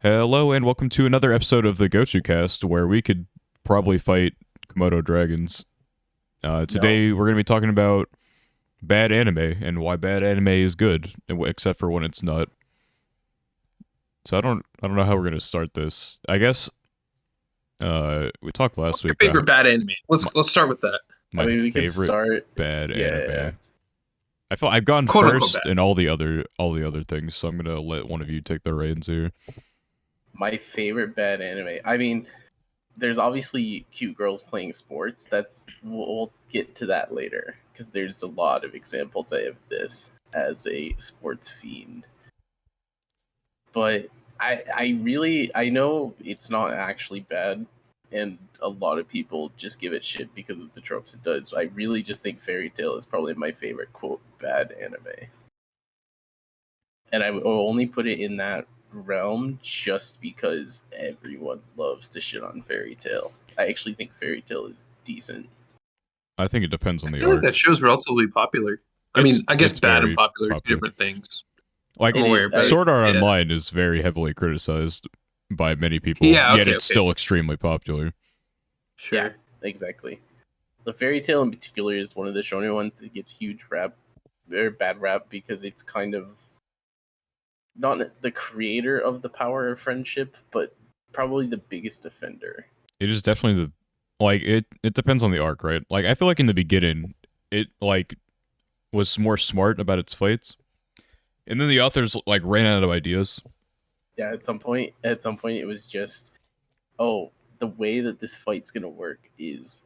Hello and welcome to another episode of the Gochuucast, where we could probably fight Komodo dragons. No. Today we're going to be talking about bad anime and why bad anime is good, except for when it's not. So I don't know how we're going to start this. I guess we talked last What's your week favorite about bad anime? my, Let's start with that. I my mean, we could favorite start. bad Yeah. anime. I feel I've gone Quote unquote first bad. in all the other things, so I'm going to let one of you take the reins here. My favorite bad anime. I mean, there's obviously cute girls playing sports. We'll get to that later because there's a lot of examples I have this as a sports fiend. But I know it's not actually bad, and a lot of people just give it shit because of the tropes it does. I really just think Fairy Tail is probably my favorite quote bad anime, and I will only put it in that realm just because everyone loves to shit on Fairy Tail. I actually think Fairy Tail is decent. I think it depends on I the feel like arc. that show's relatively popular. I mean, I guess It's bad and very popular are two popular. different things. Like, I'm It is. aware, but Sword Art yeah. Online is very heavily criticized by many people, Yeah, yet okay, it's okay. still extremely popular. Sure. Yeah, exactly. The Fairy Tail in particular is one of the shonen ones that gets huge rap, very bad rap because it's kind of not the creator of the power of friendship, but probably the biggest offender. It is definitely it depends on the arc, right? Like, I feel like in the beginning, it, like, was more smart about its fights, and then the authors, like, ran out of ideas. Yeah, at some point, it was just, oh, the way that this fight's gonna work is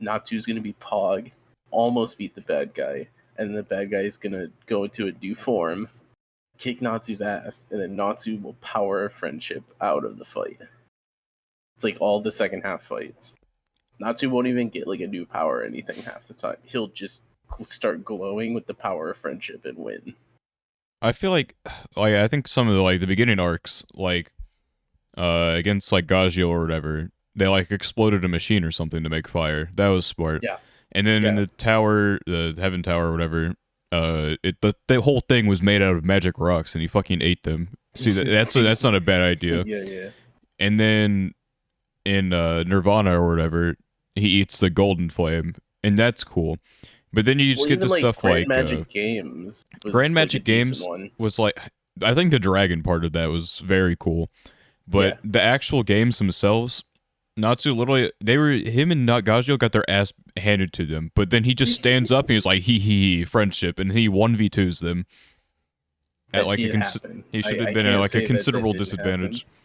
Natsu's gonna be Pog, almost beat the bad guy, and the bad guy is gonna go into a new form, kick Natsu's ass, and then Natsu will power a friendship out of the fight. It's like all the second half fights. Natsu won't even get like a new power or anything half the time. He'll just start glowing with the power of friendship and win. I feel like I think some of the beginning arcs, against, like, Gagio or whatever, they, like, exploded a machine or something to make fire. That was smart. Yeah. And then in Yeah. the tower, the Heaven Tower or whatever, the whole thing was made out of magic rocks, and he fucking ate them. See, that's not a bad idea. Yeah. And then in Nirvana or whatever, he eats the golden flame, and that's cool. But then you just Well, get even to like stuff Grand like Magic Games was Grand like, Magic a decent Games one. was like, I think the dragon part of that was very cool, but Yeah. the actual games themselves, Natsu literally, him and Nagajio got their ass handed to them, but then he just stands up and he's like, he, friendship, and he 1v2s them at, That like, did happen. he should have I been at, can't like, say a that considerable didn't disadvantage. happen.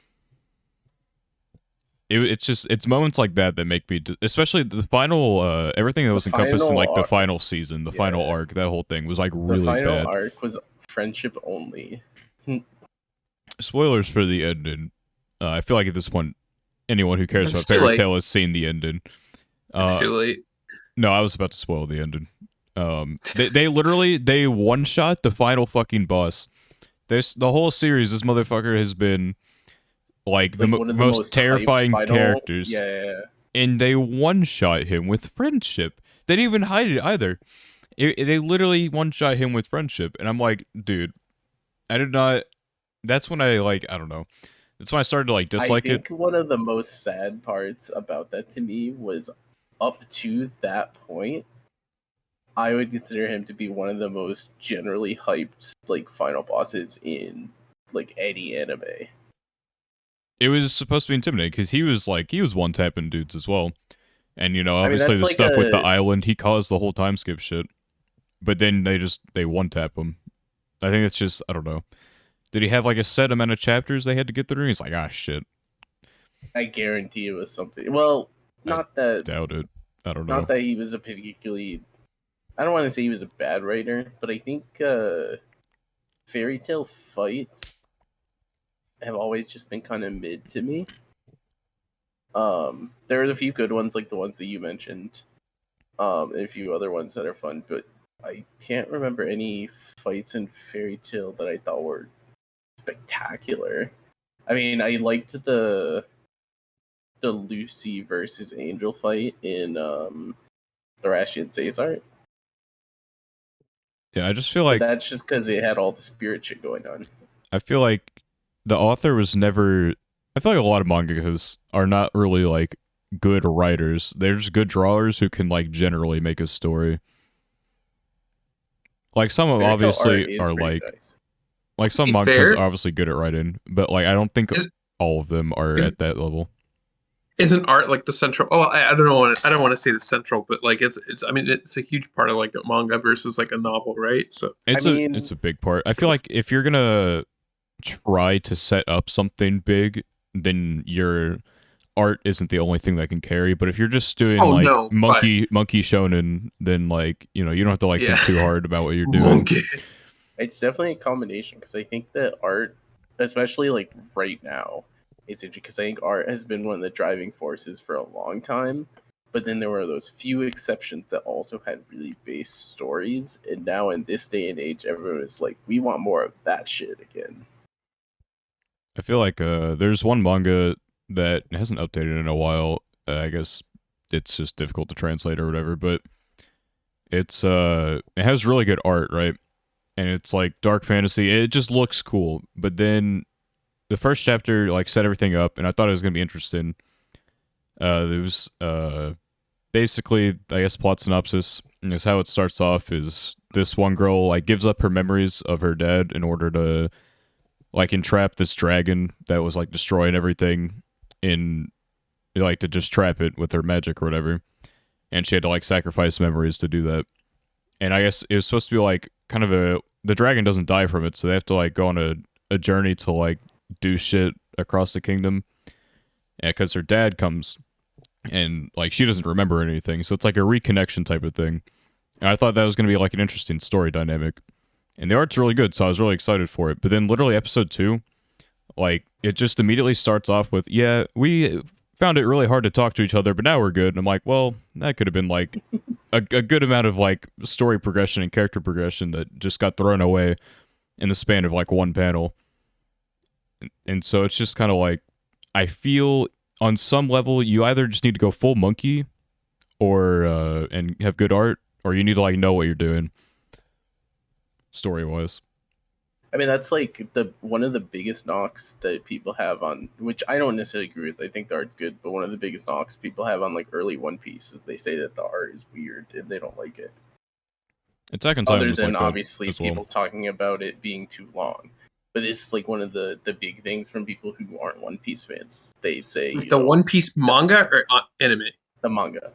It's moments like that that make me, especially the final, everything that was encompassed in, final like, the arc- final season, the final Yeah. arc, that whole thing was, like, The really final bad. arc was friendship only. Spoilers for the ending. I feel like at this point, anyone who cares It's about too Fairy late. Tail has seen the ending. It's too late. No, I was about to spoil the ending. They literally one shot the final fucking boss. The whole series, this motherfucker has been like the One of the most hyped terrifying final- characters, Yeah. and they one shot him with friendship. They didn't even hide it either. They literally one shot him with friendship, and I'm like, dude, I did not. That's when I don't know. That's when I started to, like, I dislike it. think one of the most sad parts about that to me was up to that point, I would consider him to be one of the most generally hyped like final bosses in like any anime. It was supposed to be intimidating because he was one tapping dudes as well, and I mean, obviously that's the like stuff with the a island, he caused the whole time skip shit. But then they one tap him. I think it's just, I don't know. Did he have, like, a set amount of chapters they had to get through? And he's like, ah, shit. I guarantee it was something. Well, not that Doubt it. I don't know. not that he was a particularly. I don't want to say he was a bad writer, but I think fairy tale fights have always just been kind of mid to me. There are a few good ones like the ones that you mentioned, and a few other ones that are fun, but I can't remember any fights in Fairy Tale that I thought were spectacular. I mean, I liked the Lucy versus Angel fight in Arashi and Caesar, Yeah, I just feel but like that's just because it had all the spirit shit going on. I feel like the author was never. I feel like a lot of mangakas are not really like good writers. They're just good drawers who can like generally make a story. Like some of Fairy Tail art obviously is are pretty nice. like some Be mangakas fair, are obviously good at writing, but like I don't think is all of them are is at that level. isn't art like the central? Oh, I don't know. I don't want to say the central, but like it's. I mean, it's a huge part of like a manga versus like a novel, right? So I It's mean, a big part. I feel like if you're gonna try to set up something big, then your art isn't the only thing that can carry. But if you're just doing oh like no, but monkey shonen, then like you don't have to like yeah, think too hard about what you're doing. monkey. it's definitely a combination because I think that art, especially like right now, it's interesting because I think art has been one of the driving forces for a long time. But then there were those few exceptions that also had really base stories, and now in this day and age, everyone is like, we want more of that shit again. I feel like there's one manga that hasn't updated in a while. I guess it's just difficult to translate or whatever, but it has really good art, right? And it's like dark fantasy. It just looks cool. But then the first chapter like set everything up, and I thought it was gonna be interesting. There was basically, I guess, plot synopsis is how it starts off. Is this one girl like gives up her memories of her dad in order to like entrap this dragon that was like destroying everything in like to just trap it with her magic or whatever, and she had to like sacrifice memories to do that. And I guess it was supposed to be like kind of the dragon doesn't die from it, so they have to like go on a journey to like do shit across the kingdom. And because her dad comes and like she doesn't remember anything, so it's like a reconnection type of thing. And I thought that was going to be like an interesting story dynamic. And the art's really good, so I was really excited for it. But then literally episode 2, like it just immediately starts off with, yeah, we found it really hard to talk to each other, but now we're good. And I'm like, well, that could have been like a good amount of like story progression and character progression that just got thrown away in the span of like one panel. And so it's just kind of like, I feel on some level you either just need to go full monkey or and have good art, or you need to like know what you're doing story wise. I mean, that's like the one of the biggest knocks that people have on, which I don't necessarily agree with. I think the art's good, but one of the biggest knocks people have on like early One Piece is they say that the art is weird and they don't like it. Attack on Titan Other was than like that obviously as well. people talking about it being too long, but this is like one of the big things from people who aren't One Piece fans. They say, Like the One Piece manga or anime. the manga.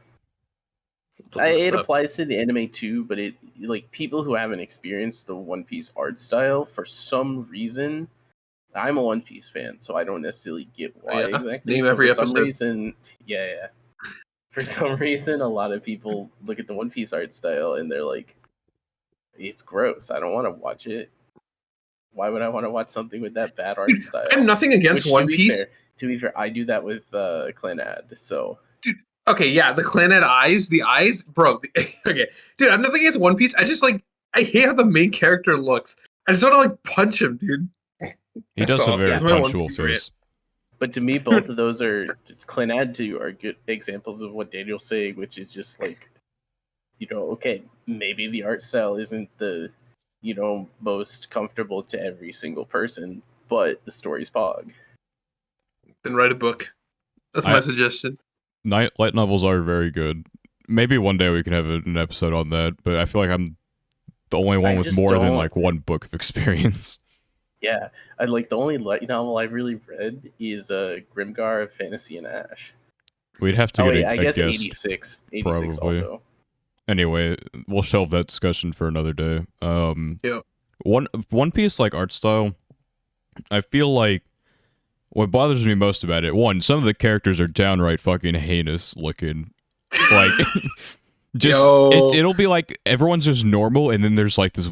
Look this It up. applies to the anime too, but it like people who haven't experienced the One Piece art style for some reason. I'm a One Piece fan, so I don't necessarily get Oh, why yeah. exactly. Name But every for some episode. reason, yeah. For some reason, a lot of people look at the One Piece art style and they're like, "It's gross. I don't want to watch it. Why would I want to watch something with that bad art I have style?" nothing against Which, One Piece. to be fair, I do that with Clanad. So Dude, okay, yeah, the Clannad eyes, bro. Okay, dude, I have nothing against One Piece. I just like I hate how the main character looks. I just want to like punch him, dude. He That's does have a all. very That's my One punchable Piece rant. face. but to me, both of those are Clanad 2 are good examples of what Daniel's saying, which is just like, okay, maybe the art style isn't the, most comfortable to every single person, but the story's pog. Then write a book. That's my I suggestion. light novels are very good. Maybe one day we can have an episode on that, but I feel like I'm the only one I with just more than don't. like one book of experience. Yeah, I like the only light novel I've really read is Grimgar of Fantasy and Ash. We'd have to Oh get wait, I a guess guest 86 probably. also. Anyway, we'll shelve that discussion for another day. Yeah. One Piece like art style, I feel like what bothers me most about it, one, some of the characters are downright fucking heinous looking. Like, just Yo. it'll be like everyone's just normal, and then there's like this.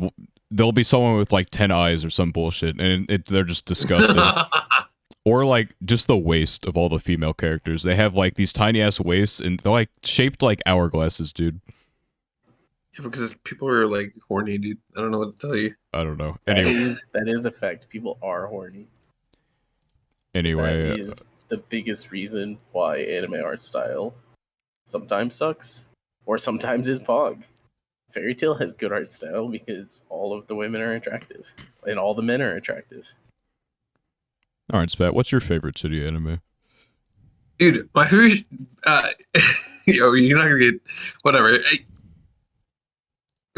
There'll be someone with like 10 eyes or some bullshit, and they're just disgusting. Or like just the waist of all the female characters. They have like these tiny ass waists, and they're like shaped like hourglasses, dude. Yeah, because people are like horny, dude. I don't know what to tell you. I don't know. That is a fact. People are horny. That Anyway, is the biggest reason why anime art style sometimes sucks, or sometimes is pog. Fairy Tail has good art style because all of the women are attractive and all the men are attractive. All right, Spat. What's your favorite shitty anime? Dude, my favorite. Uh, yo, you're not gonna get whatever.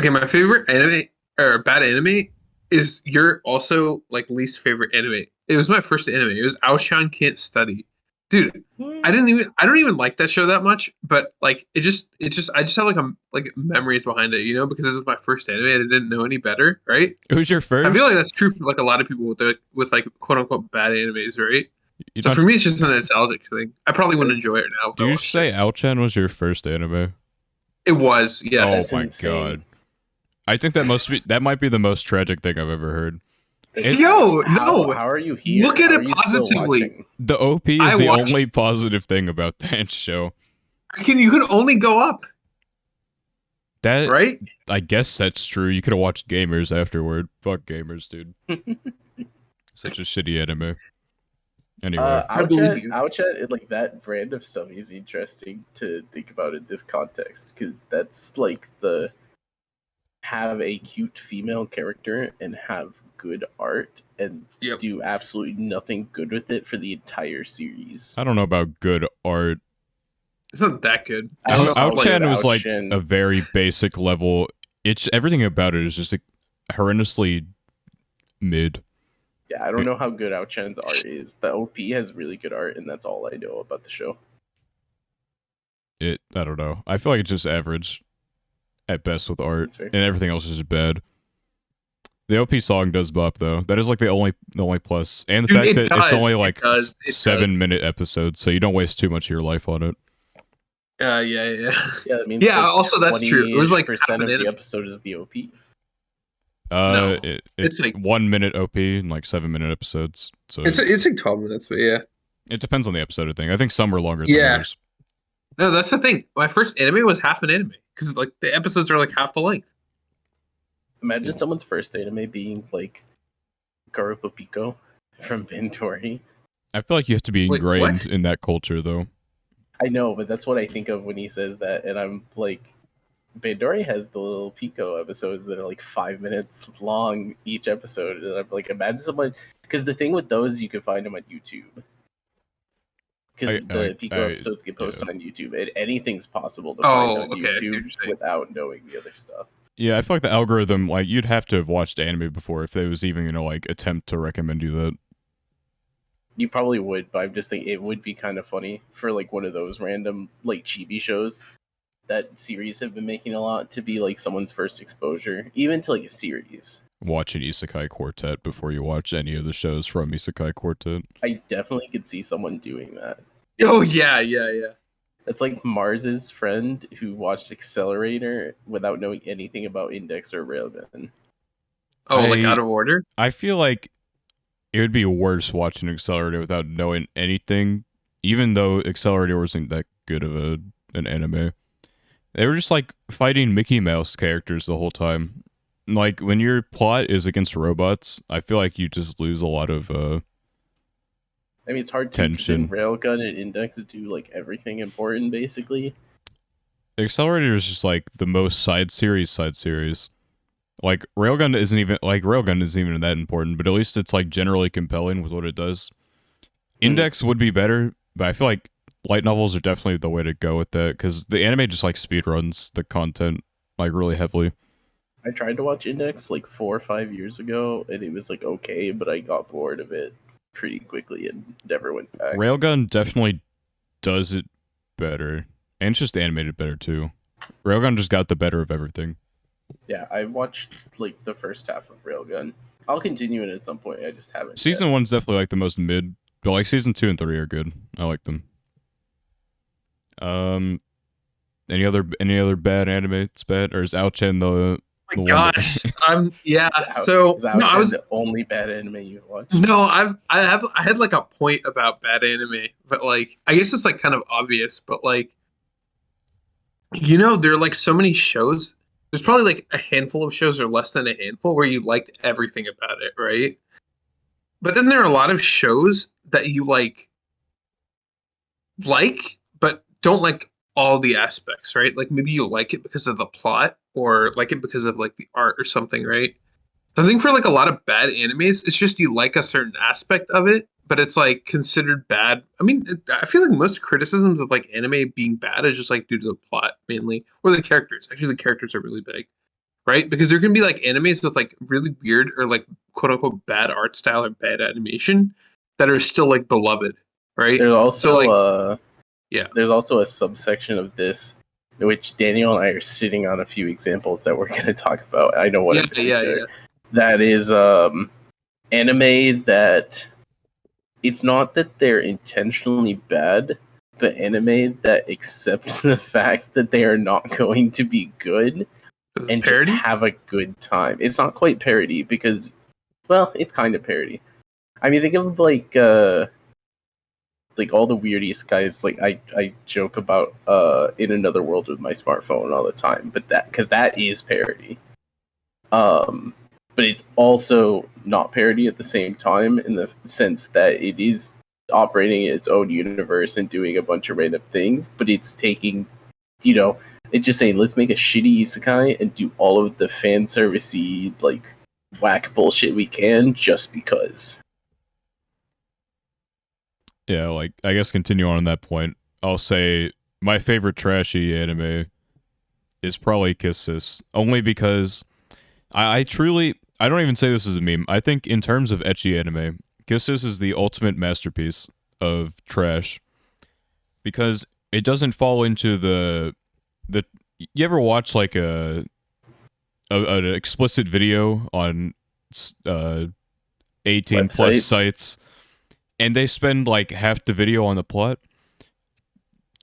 Okay, my favorite anime or bad anime is your also like least favorite anime. It was my first anime. It was Aochan Can't Study. Dude, I don't even like that show that much, but like I just have like memories behind it, because it was my first anime and I didn't know any better, right? It was your I feel like first? that's true for like a lot of people with like quote unquote bad animes, right? You So don't? for me, it's just a nostalgic thing. I probably wouldn't enjoy it now if Do I you watched it. say Ao-chan was your first anime? It was, Oh That's yes. my insane. god! I think that might be the most tragic thing I've ever heard. It, Yo, How no, how are you here? look at How are it you still positively. watching? the OP I is the watched. only positive thing about that show. You can only go up, That right? I guess that's true. You could have watched Gamers afterward. Fuck Gamers, dude. Such a shitty anime. Anyway, I believe Outchat, you. Outchat, like that brand of stuff is interesting to think about in this context because that's like the have a cute female character and have good art and Yep. do absolutely nothing good with it for the entire series. I don't know about good art. It's not that good. I don't know how Ao-chan good was like Ao-chan- a very basic level. It's everything about it is just like, horrendously mid. Yeah, I don't know how good Outchan's art is. The OP has really good art, and that's all I know about the show. I don't know. I feel like it's just average at best with art, That's fair. and everything else is just bad. The OP song does bop though. That is like the only plus, and the Dude, fact it that it's does. only It like does. It does. 7-minute episodes, so you don't waste too much of your life on it. Yeah. Yeah, I mean, Yeah, also that's true. It was like half percent an of the anime. episode is the OP. No. It's It's like 1 minute OP and like 7-minute episodes. So it's like 12 minutes, but yeah. it depends on the episode, I think. I think some are longer than Yeah. others. No, that's the thing. My first anime was half an anime because like the episodes are like half the length. Imagine someone's first anime being like Garupa Pico from Bandori. I feel like you have to be Wait, ingrained what? in that culture, though. I know, but that's what I think of when he says that, and I'm like, Bandori has the little Pico episodes that are like 5 minutes long each episode, and I'm like, imagine someone because the thing with those you can find them on YouTube. Because the Pico episodes get posted on YouTube, and anything's possible to find on okay, I see what you're YouTube saying. without knowing the other stuff. Yeah, I feel like the algorithm, like, you'd have to have watched anime before if they was even gonna, like, attempt to recommend you that. You probably would, but I'm just thinking it would be kind of funny for like one of those random like chibi shows that series have been making a lot to be like someone's first exposure, even to like a series. Watch an Isekai Quartet before you watch any of the shows from Isekai Quartet. I definitely could see someone doing that. Oh yeah. That's like Mars's friend who watched Accelerator without knowing anything about Index or Railgun. Oh, like out of order? I feel like it would be worse watching Accelerator without knowing anything, even though Accelerator wasn't that good of an anime. They were just like fighting Mickey Mouse characters the whole time. Like when your plot is against robots, I feel like you just lose a lot of I mean, it's hard to tension. Railgun and Index do like everything important, basically. Accelerator is just like the most side series. Like Railgun isn't even that important, but at least it's like generally compelling with what it does. Index would be better, but I feel like light novels are definitely the way to go with that because the anime just like speedruns the content like really heavily. I tried to watch Index like 4 or 5 years ago, and it was like okay, but I got bored of it pretty quickly and never went back. Railgun definitely does it better, and it's just animated better too. Railgun just got the better of everything. Yeah, I watched like the first half of Railgun. I'll continue it at some point. I just haven't. Season yet. 1's definitely like the most mid, but like season 2 and 3 are good. I like them. Any other bad anime? It's bad, or is Ao-chan the My one gosh, yeah. Is So Outchan no, I was the only bad anime you've watched. no, I had like a point about bad anime, but like I guess it's like kind of obvious, but like there are like so many shows. There's probably like a handful of shows or less than a handful where you liked everything about it, right? But then there are a lot of shows that you but don't like all the aspects, right? Like maybe you like it because of the plot or like it because of like the art or something, right? So I think for like a lot of bad animes, it's just you like a certain aspect of it, but it's like considered bad. I mean, I feel like most criticisms of like anime being bad is just like due to the plot mainly, or the characters. Actually, the characters are really big, right? Because there can be like animes with like really weird or like quote unquote bad art style or bad animation that are still like beloved, right? There's So also like, yeah, there's also a subsection of this, which Daniel and I are sitting on a few examples that we're going to talk about. I know one in particular. yeah. That is anime that it's not that they're intentionally bad, but anime that accept the fact that they are not going to be good and just Parody. have a good time. It's not quite parody because, well, it's kind of parody. I mean, think of like all the weirdest guys. Like I joke about in another world with my smartphone all the time, but that because that is parody. But it's also not parody at the same time in the sense that it is operating its own universe and doing a bunch of random things, but it's taking, it's just saying, let's make a shitty isekai and do all of the fan servicey, like, whack bullshit we can just because. Yeah, like, I guess continue on that point. I'll say my favorite trashy anime is probably Kiss This, only because I truly, I don't even say this as a meme. I think in terms of ecchi anime, Kiss This is the ultimate masterpiece of trash because it doesn't fall into the you ever watch like an explicit video on 18 plus Websites. sites and they spend like half the video on the plot?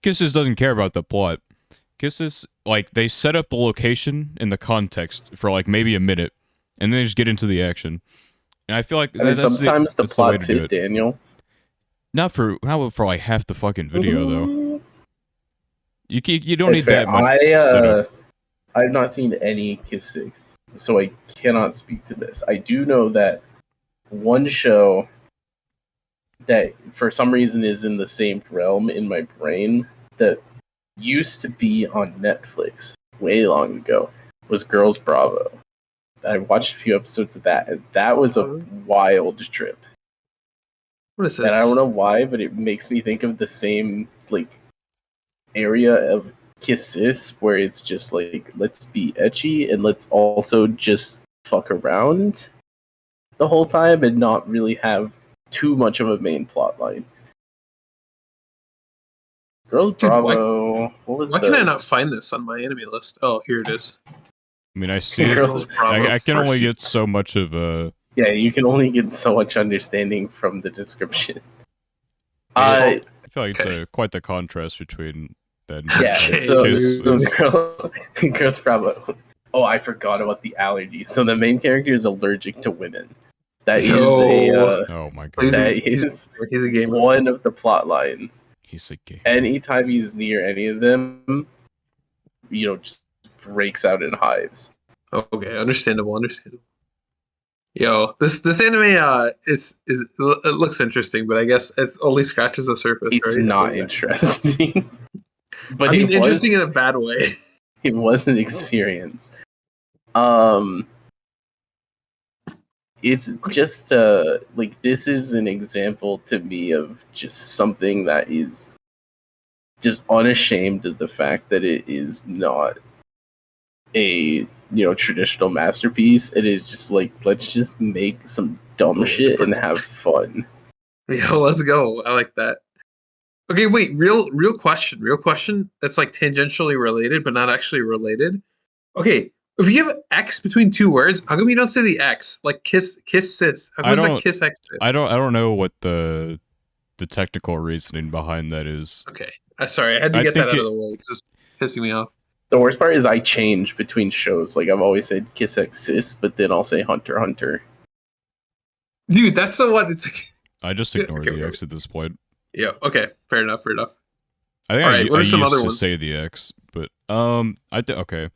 Kisses doesn't care about the plot. Kisses, like, they set up the location and the context for like maybe a minute and then they just get into the action. And I feel like I mean, sometimes the that's the way plot's to do hit, it. Daniel. Not for like half the fucking video though. You don't It's need fair. that much setup. I've not seen any Kiss Six, so I cannot speak to this. I do know that one show that for some reason is in the same realm in my brain that used to be on Netflix way long ago was Girls Bravo. I watched a few episodes of that, and that was a wild trip. What is And this? I don't know why, but it makes me think of the same like area of Kiss Sis, where it's just like, let's be ecchi and let's also just fuck around the whole time and not really have too much of a main plot line. Girls Dude, Bravo. What was Why can I not find this on my anime list? Oh, here it is. I mean, I see it. Girls Bravo I can only first get so much of a. Yeah, you can only get so much understanding from the description. I feel like it's quite the contrast between that. And Yeah, Okay, so dude. Girls Bravo. Oh, I forgot about the allergy. So the main character is allergic to women. That is Oh my god, that is He's a gamer. one of the plot lines. he's a gay. Anytime he's near any of them, just breaks out in hives. Okay, understandable. Yo, this anime it looks interesting, but I guess it only scratches the surface. It's right? not interesting. But I mean, interesting in a bad way. It was an experience. It's just like, this is an example to me of just something that is just unashamed of the fact that it is not a traditional masterpiece. It is just like, let's just make some dumb shit and have fun. Yo, let's go. I like that. Okay, wait. Real question. That's like tangentially related, but not actually related. Okay, if you have X between two words, how come you don't say the X? Like kiss sis. How come it's like kiss X? I don't know what the technical reasoning behind that is. Okay, sorry, I had to get that out of the way. It's just pissing me off. The worst part is I change between shows. Like, I've always said Kiss X Sis, but then I'll say Hunter x Hunter. Dude, that's the one. It's like... I just ignore the X at this point. Yeah. Okay. Fair enough. I think Alright, what are some used other to ones? say the X, but okay.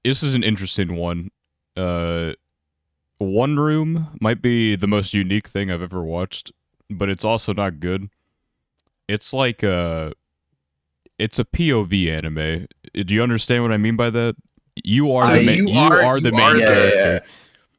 This is an interesting one. One Room might be the most unique thing I've ever watched, but it's also not good. It's like it's a POV anime. Do you understand what I mean by that? You are the main character.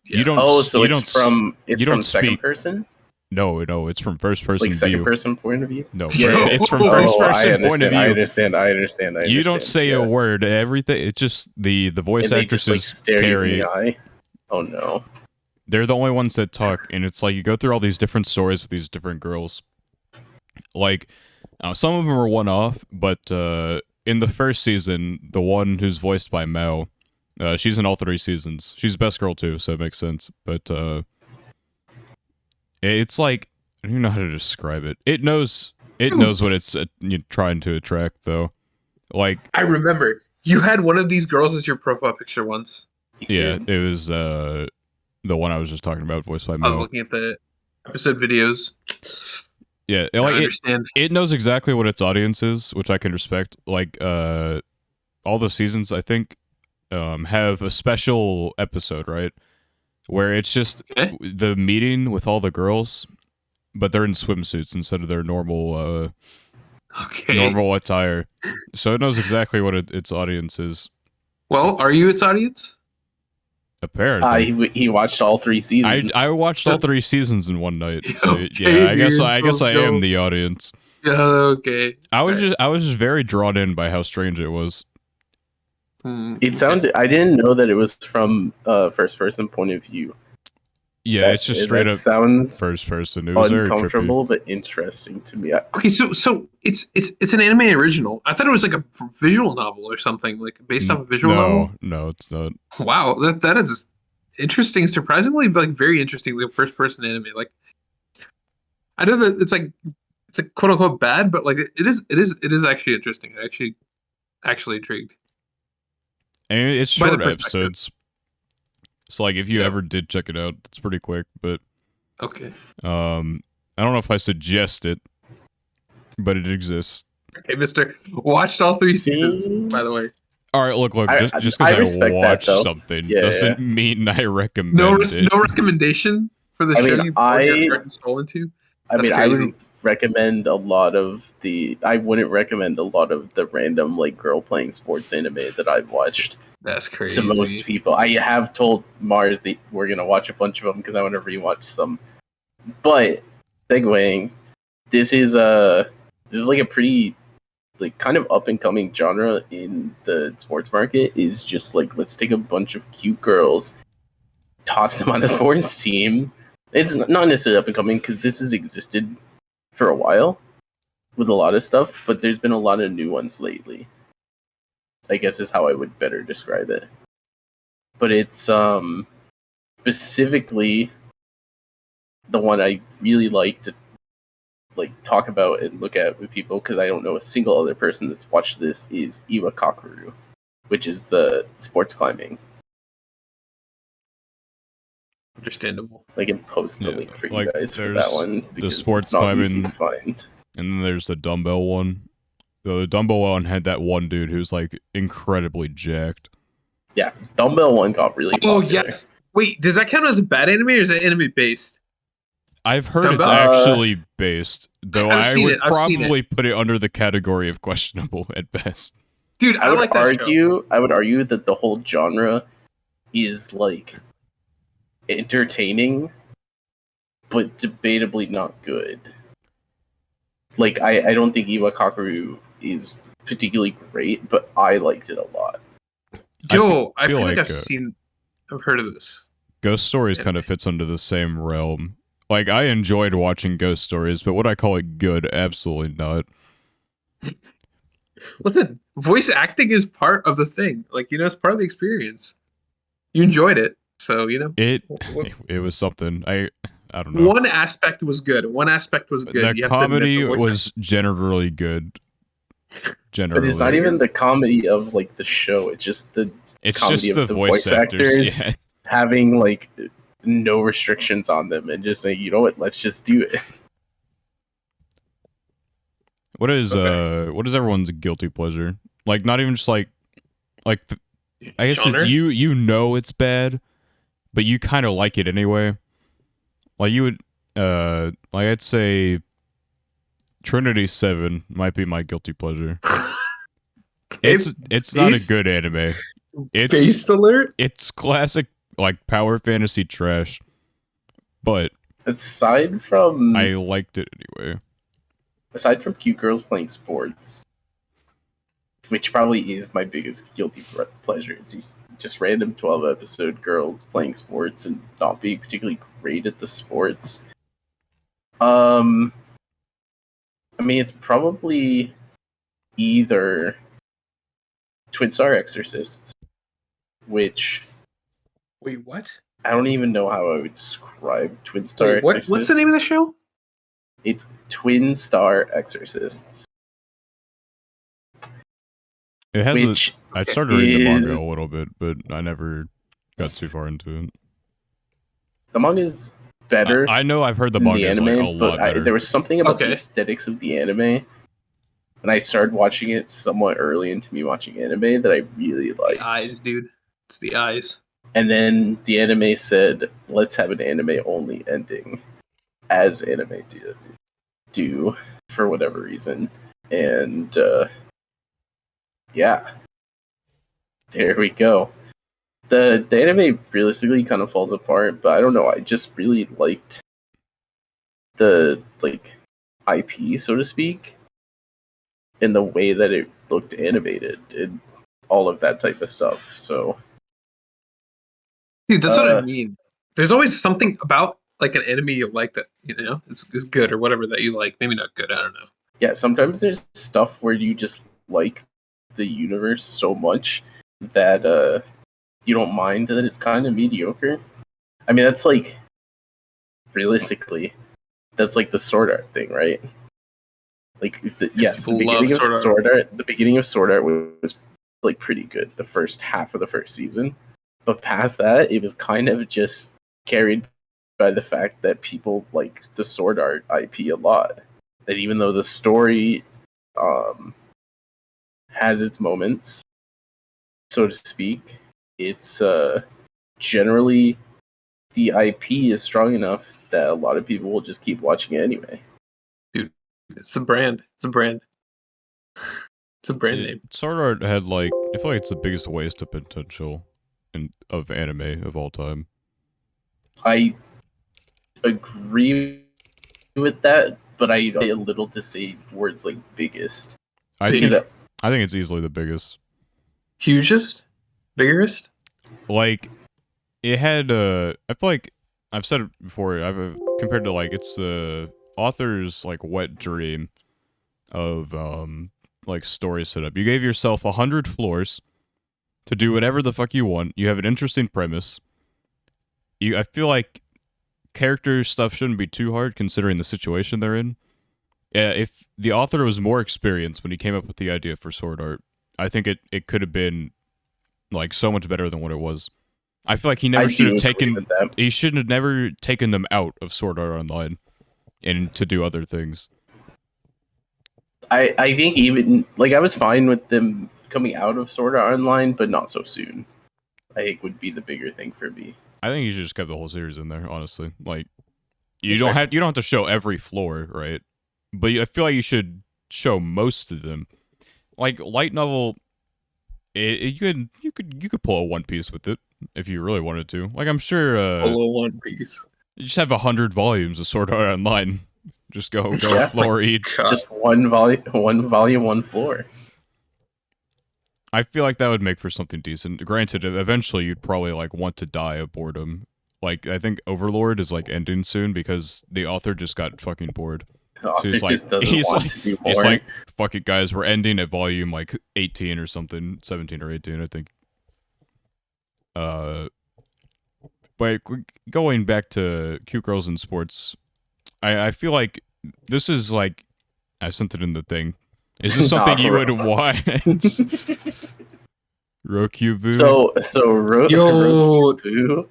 Yeah. You don't. Oh, so you it's don't, from you don't second speak. person. No, it's from first person Like second view. person point of view. No, Yeah, it's from Oh, first I person point of understand. I view. understand. I understand. You don't say yeah. a word. Everything. It's just the voice And they just like actresses stare you in carry. the eye. Oh no. They're the only ones that talk, and it's like you go through all these different stories with these different girls. Like, some of them are one-off, but in the first season, the one who's voiced by Mel, she's in all 3 seasons. She's the best girl too, so it makes sense. But it's like I don't even know how to describe it. It knows what it's trying to attract, though. Like, I remember you had one of these girls as your profile picture once. yeah, it was the one I was just talking about, voiced by I was Mel. looking at the episode videos. Yeah, I like understand. it knows exactly what its audience is, which I can respect. Like, all the seasons, I think, have a special episode, right? Where it's just Okay. the meeting with all the girls, but they're in swimsuits instead of their normal Okay. attire. So it knows exactly what its audience is. Well, are you its audience? Apparently, He watched all 3 seasons. I watched all 3 seasons in one night. So Okay, yeah, I guess dude, let's I am go. the audience. Okay. I was Alright. just very drawn in by how strange it was. It sounds. I didn't know that it was from first person point of view. Yeah, it's just straight that up sounds first person. It was very trippy. uncomfortable but interesting to me. Okay, so it's an anime original. I thought it was like a visual novel or something, like based off a visual novel. No, it's not. Wow, that is interesting. Surprisingly, like very interesting. Like first person anime. Like I don't know. It's like quote unquote bad, but like it is actually interesting. I actually intrigued And it's by the short perspective. episodes. So like if you Yeah. ever did check it out, it's pretty quick, but Okay. I don't know if I suggest it, but it exists. Okay, Mister. Watched all 3 seasons, by the way. All right, look, just I because I, respect that, watched though. something Yeah, doesn't mean I recommend No, it. no recommendation for the I show mean, you poured your heart and soul into. I That's mean, I crazy. would recommend a lot of the. I wouldn't recommend a lot of the random like girl playing sports anime that I've watched. That's crazy. To most people, I have told Mars that we're gonna watch a bunch of them because I want to rewatch some. But segueing, this is like a pretty like kind of up and coming genre in the sports market. Is just like let's take a bunch of cute girls, toss them on a sports team. It's not necessarily up and coming because this has existed for a while with a lot of stuff, but there's been a lot of new ones lately. I guess is how I would better describe it. But it's specifically the one I really like to like talk about and look at with people because I don't know a single other person that's watched this is Iwa Kakuru, which is the sports climbing. Understandable. I can post the Yeah, link for you like, guys for there's that one because sports it's not easy climbing- to find. And then there's the dumbbell one. The dumbbell one had that one dude who's like incredibly jacked. Yeah, dumbbell one got really Oh popular. yes. Wait, does that count as a bad anime or is that anime based? I've heard Dumbbell? it's actually based, though I've I seen would it, I've seen it. probably put it under the category of questionable at best. Dude, I I would like that show. argue that the whole genre is like entertaining, but debatably not good. Like I don't think Iwa Kakuru is particularly great, but I liked it a lot. Yo, I feel feel like like, I've heard of this. Ghost Stories Yeah. kind of fits under the same realm. Like, I enjoyed watching Ghost Stories, but would I call it good? Absolutely not. Listen, voice acting is part of the thing. Like, it's part of the experience. You enjoyed it, so It was something. I don't know. one aspect was good. One aspect was good. The You have to admit comedy the voice was generally good. Generally. But it's not even the comedy of like the show; it's just the It's comedy just of the the voice voice actors. actors. Yeah. having like no restrictions on them and just saying, you know what, let's just do it. What is Okay. what is everyone's guilty pleasure? Like, not even just like I guess Genre? it's you know it's bad, but you kind of like it anyway. Like, you would like, I'd say Trinity 7 might be my guilty pleasure. It's not a Based- good anime. Based alert. It's classic like power fantasy trash. But aside from I liked it anyway. aside from cute girls playing sports, which probably is my biggest guilty pleasure, is these just random 12-episode girls playing sports and not being particularly great at the sports. I mean, it's probably either Twin Star Exorcists, which Wait, what? I don't even know how I would describe Twin Star Wait, what? Exorcists. What's the name of the show? It's Twin Star Exorcists. It has Which I started reading the manga is- a little bit, but I never got too far into it. The manga is better I know I've heard the than manga the is anime, like a lot better. there was something about the Okay. aesthetics of the anime, and I started watching it somewhat early into me watching anime that I really liked. The eyes, dude. It's the eyes. And then the anime said, let's have an anime only ending, as anime do for whatever reason. And yeah, there we go. The anime realistically kind of falls apart, but I don't know. I just really liked the IP, so to speak, in the way that it looked animated and all of that type of stuff. So Dude, that's what I Uh, mean. There's always something about like an anime you like that is good or whatever that you like. Maybe not good. I don't know. yeah, sometimes there's stuff where you just like the universe so much that you don't mind that it's kind of mediocre. I mean, that's like realistically, that's like the Sword Art thing, right? Like, yes, the People love beginning of Sword Art. Sword Art, the beginning of Sword Art was like pretty good. The first half of the first season, but past that, it was kind of just carried by the fact that people like the Sword Art IP a lot. That even though the story has its moments, so to speak, it's generally the IP is strong enough that a lot of people will just keep watching it anyway. It's a brand. It's a brand. It's a brand name. Sword Art had like I feel like it's the biggest waste of potential of anime of all time. I agree with that, but I a little to say words like biggest. I Because think it's easily the biggest. Hugest? Biggest? Like it had I feel like I've said it before. I've compared to like it's the author's like wet dream of like story setup. You gave yourself 100 floors to do whatever the fuck you want. You have an interesting premise. I feel like character stuff shouldn't be too hard considering the situation they're in. If the author was more experienced when he came up with the idea for Sword Art, I think it could have been like so much better than what it was. I feel like he never should have taken. He shouldn't have never taken them out of Sword Art Online and to do other things. I think even like I was fine with them coming out of Sword Art Online, but not so soon. I think would be the bigger thing for me. I think you should just kept the whole series in there. Honestly, like you That's don't fair. have to show every floor, right? But I feel like you should show most of them. Like light novel, you could pull a One Piece with it if you really wanted to. Like I'm sure Below One Piece. you just have 100 volumes of Sword Art Online. Just go Yeah. floor each. Just one volume, one floor. I feel like that would make for something decent. Granted, eventually you'd probably like want to die of boredom. Like I think Overlord is like ending soon because the author just got fucking bored. The author he's like- just doesn't he's want like- to do It's more. like, fuck it, guys, we're ending at volume like 18 or something, 17 or 18, I think. But going back to cute girls in sports, I feel like this is like I sent it in the thing. Is this something you would watch? Rokubu? So Yo. Roku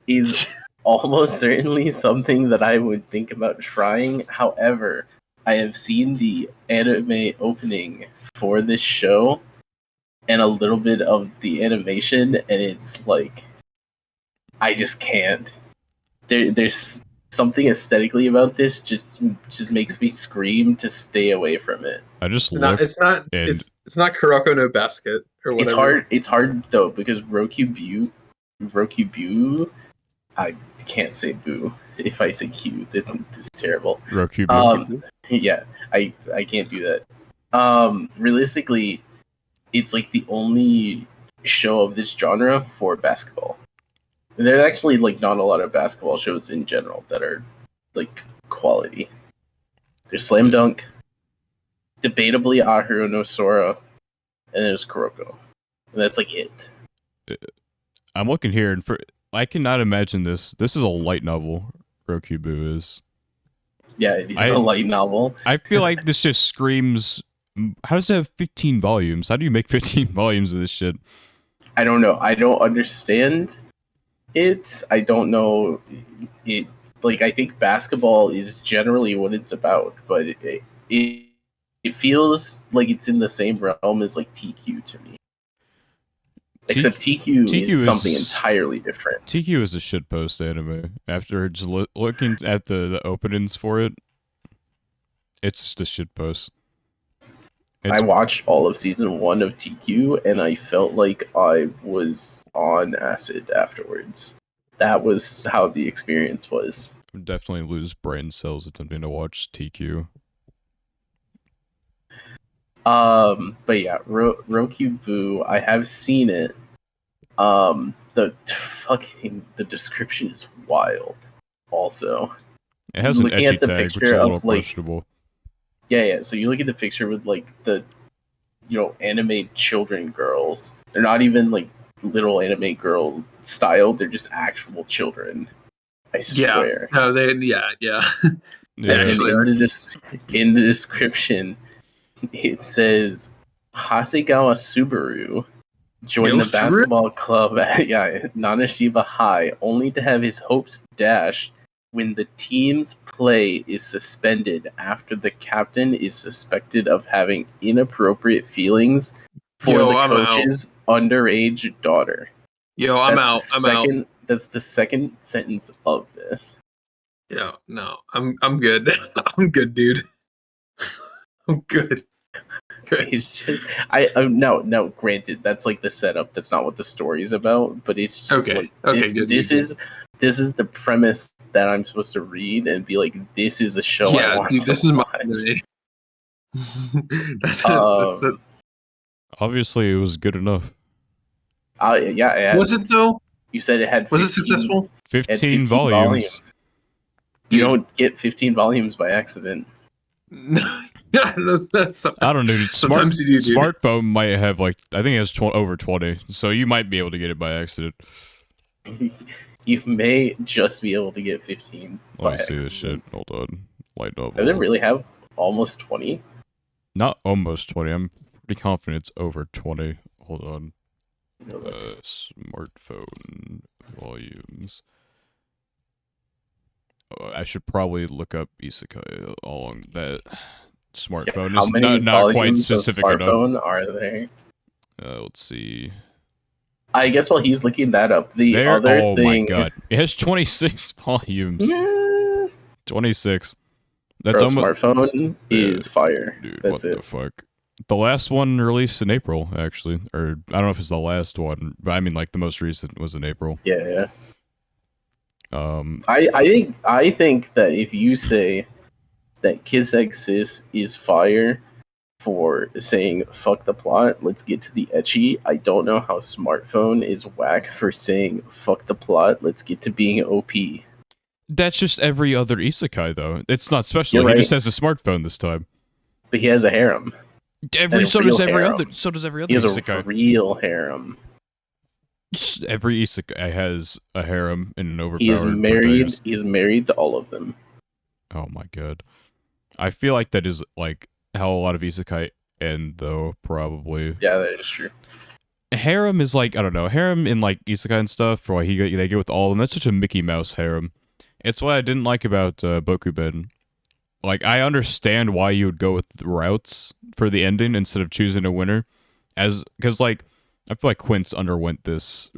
is almost certainly something that I would think about trying. However, I have seen the anime opening for this show and a little bit of the animation, and it's like I just can't. There's something aesthetically about this just makes me scream to stay away from it. I just Not, looked. it's not. and- It's not Kuroko no Basket or whatever. It's hard. It's hard though because Roku Bu, I can't say boo. if I say Q, this is terrible. Roku. Yeah, I can't do that. Realistically, it's like the only show of this genre for basketball. And there's actually like not a lot of basketball shows in general that are like quality. There's Slam Dunk, debatably Ahiru no Sora, and there's Kuroko. And that's like it. I'm looking here, and I cannot imagine this. This is a light novel. Rokubu is. Yeah, it is a light novel. I feel like this just screams. How does it have 15 volumes? How do you make 15 volumes of this shit? I don't know. I don't understand it. I don't know it. Like, I think basketball is generally what it's about, but it feels like it's in the same realm as like TQ to me. Except TQ is something entirely different. TQ is a shitpost anime. After just looking at the openings for it, it's just a shitpost. I watched all of season 1 of TQ, and I felt like I was on acid afterwards. That was how the experience was. I would definitely lose brain cells attempting to watch TQ. But yeah, Rokubu, I have seen it. The description is wild. Also, it has an ecchi tag, which is a little questionable. Yeah. So you look at the picture with like the, anime children girls. They're not even like little anime girl style. They're just actual children. I swear. Yeah. No, yeah. In the description, it says Hasegawa Subaru joined the basketball club at Nanashiba High, only to have his hopes dashed when the team's play is suspended after the captain is suspected of having inappropriate feelings for the coach's underage daughter. I'm out. That's the second sentence of this. Yeah, no, I'm good. I'm good, dude. I'm good. It's just, no. Granted, that's like the setup. That's not what the story's about. But it's just this is the premise that I'm supposed to read and be like, this is a show. Yeah, I want dude, to this watch. is my. that's it. Obviously, it was good enough. Was it though? You said it had. Was it successful? 15 volumes. You don't get 15 volumes by accident. Yeah, I don't know. Sometimes you do. Smartphone might have like I think it has over 20, so you might be able to get it by accident. You may just be able to get 15. Let me see this shit. Hold on. Light novel. Does it really have almost 20? Not almost 20. I'm pretty confident it's over 20. Hold on. Smartphone volumes. I should probably look up isekai along that. Smartphone is not quite specific enough. How many smartphone are there? Let's see. I guess while he's looking that up, oh my god, it has 26 volumes. 26. That's smartphone is fire. Dude, that's what the fuck? The last one released in April, actually, or I don't know if it's the last one, but I mean, like the most recent was in April. Yeah. I think that if you say that Kiss Sis is fire for saying fuck the plot, let's get to the ecchi, I don't know how Smartphone is whack for saying fuck the plot, let's get to being OP. That's just every other isekai, though. It's not special. He just has a smartphone this time. But he has a harem. So does every other isekai. He has a real harem. Every isekai has a harem and an overpowered. He is married to all of them. Oh my god. I feel like that is like how a lot of isekai end, though, probably. Yeah, that is true. Harem is like, I don't know, harem in like isekai and stuff, or like they go with all, and that's such a Mickey Mouse harem. It's what I didn't like about Bokuben. Like, I understand why you would go with the routes for the ending instead of choosing a winner, because like I feel like Quince underwent this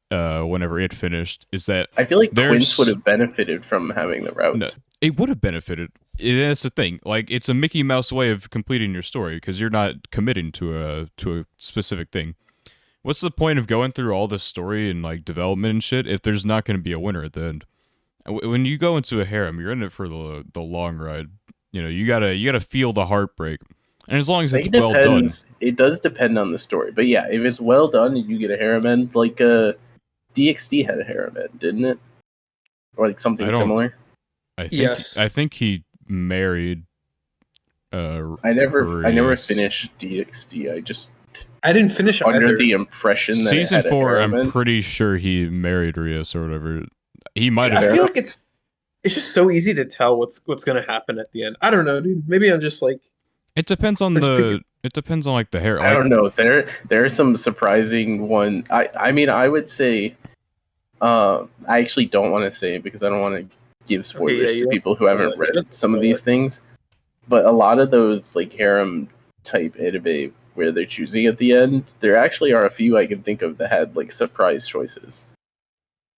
whenever it finished. Is that I feel like Quince would have benefited from having the routes. No, it would have benefited. That's the thing. Like, it's a Mickey Mouse way of completing your story because you're not committing to a specific thing. What's the point of going through all this story and like development and shit if there's not going to be a winner at the end? When you go into a harem, you're in it for the long ride. You know, you gotta feel the heartbreak, and as long as it's It well done. depends. It does depend on the story, but yeah, if it's well done and you get a harem end, like DXD had a harem end, didn't it? Or like I something don't. similar. Yes. I think he married. I never Rias. finished DXD. I just I didn't finish under either. the impression that it Season had a 4, harem I'm end. pretty sure he married Rias or whatever. He might I have. feel like it's just so easy to tell what's going to happen at the end. I don't know, dude. Maybe I'm just like It depends on just picking. It depends on like the hair. I Like don't know. There are some surprising one. I mean, I would say. I actually don't want to say it because I don't want to give Okay, yeah, spoilers to you people who haven't read don't some of spoil these it. things. But a lot of those like harem type anime where they're choosing at the end, there actually are a few I can think of that had like surprise choices.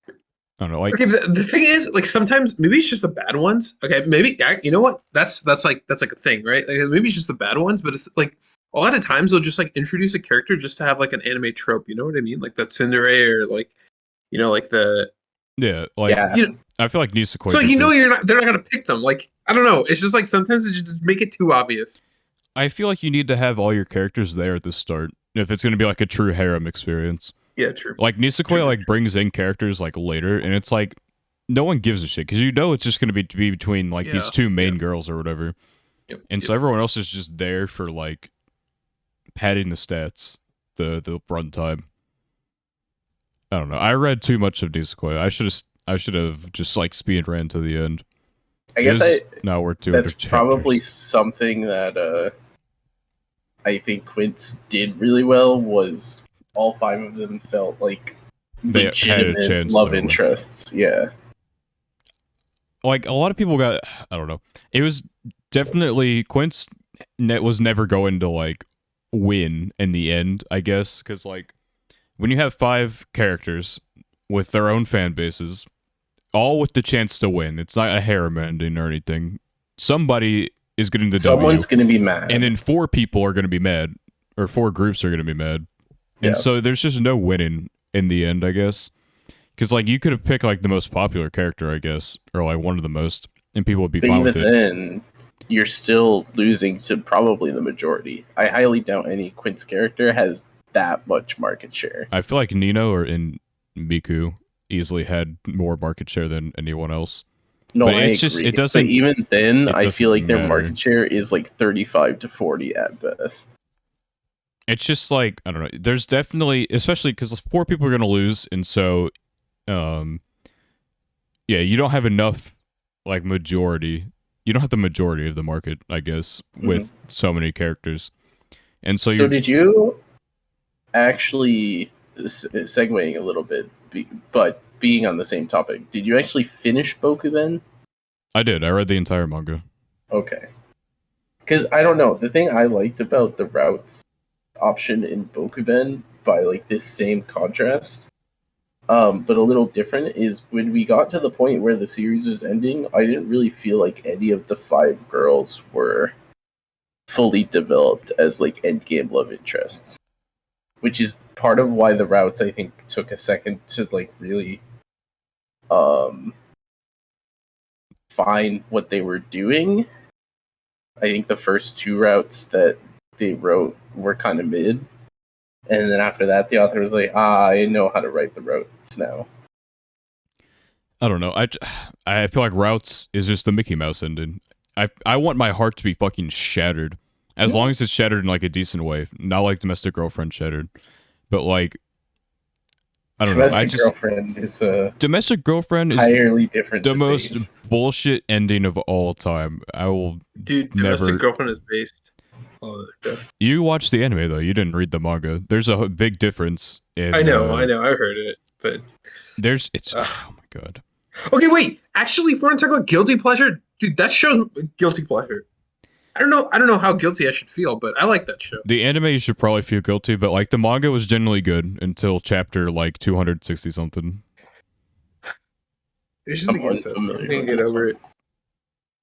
I don't know. Like Okay, the thing is, like sometimes maybe it's just the bad ones. Okay, maybe you know what? That's like a thing, right? Like, maybe it's just the bad ones, but it's like a lot of times they'll just like introduce a character just to have like an anime trope. You know what I mean? Like the tsundere or like like the yeah, like Yeah, you know. I feel like Nisekoi So like, did this. they're not gonna pick them. Like I don't know. It's just like sometimes they just make it too obvious. I feel like you need to have all your characters there at the start if it's going to be like a true harem experience. Yeah, true. Like Nisekoi True, like true. brings in characters like later, and it's like no one gives a shit because you know it's just going to be between like these Yeah, two main yeah. girls or whatever, Yep, and yep. so everyone else is just there for like padding the stats, the run time. I don't know. I read too much of Nisekoi. I should have just like speed ran to the end. I guess Now we're that's 200 probably chapters. something that I think Quince did really well. Was all five of them felt like They had a legitimate chance love to win. interests. Yeah. Like a lot of people got, I don't know. It was definitely Quince was never going to like win in the end, I guess, because like when you have 5 characters with their own fan bases, all with the chance to win, it's not a harem ending or anything. Somebody is getting the Someone's W, gonna be mad. and then 4 people are going to be mad, or 4 groups are going to be mad, and Yeah. so there's just no winning in the end, I guess. Because like you could have picked like the most popular character, I guess, or like one of the most, and people would be But fine even with it. then, you're still losing to probably the majority. I highly doubt any Quince character has that much market share. I feel like Nino or in Miku easily had more market share than anyone else. No, But I it's just agree. it But doesn't even then, it I feel like doesn't their matter. market share is like 35 to 40 at best. It's just like I don't know. There's definitely, especially because 4 people are gonna lose, and so, um, yeah, you don't have enough like majority. You don't have the majority of the market, I guess, with so many characters, and so So you're. did you actually segueing a little bit, but being on the same topic? Did you actually finish Bokuben? I did. I read the entire manga. Okay, because I don't know. The thing I liked about the routes option in Bokuben, by like this same contrast, but a little different, is when we got to the point where the series was ending, I didn't really feel like any of the 5 girls were fully developed as like endgame love interests, which is part of why the routes I think took a second to like really um find what they were doing. I think the first 2 routes that they wrote were kind of mid, and then after that the author was like, I know how to write the routes now. I don't know. I feel like Routes is just the Mickey Mouse ending. I want my heart to be fucking shattered, as long as it's shattered in like a decent way, not like Domestic Girlfriend shattered, but like I don't know. Girlfriend is a Domestic Girlfriend is entirely different the debate. most bullshit ending of all time. I will Dude, Domestic never. Girlfriend is based. Oh, okay. You watched the anime though. You didn't read the manga. There's a big difference in. I know, I've heard it, but It's Ugh. oh my god. okay, wait. Actually, if we're gonna talk about guilty pleasure, dude, that show's guilty pleasure. I don't know how guilty I should feel, but I like that show. The anime you should probably feel guilty, but like the manga was generally good until chapter like 260 something. It's just I'm the incest. I unfamiliar can't with get this over one. it.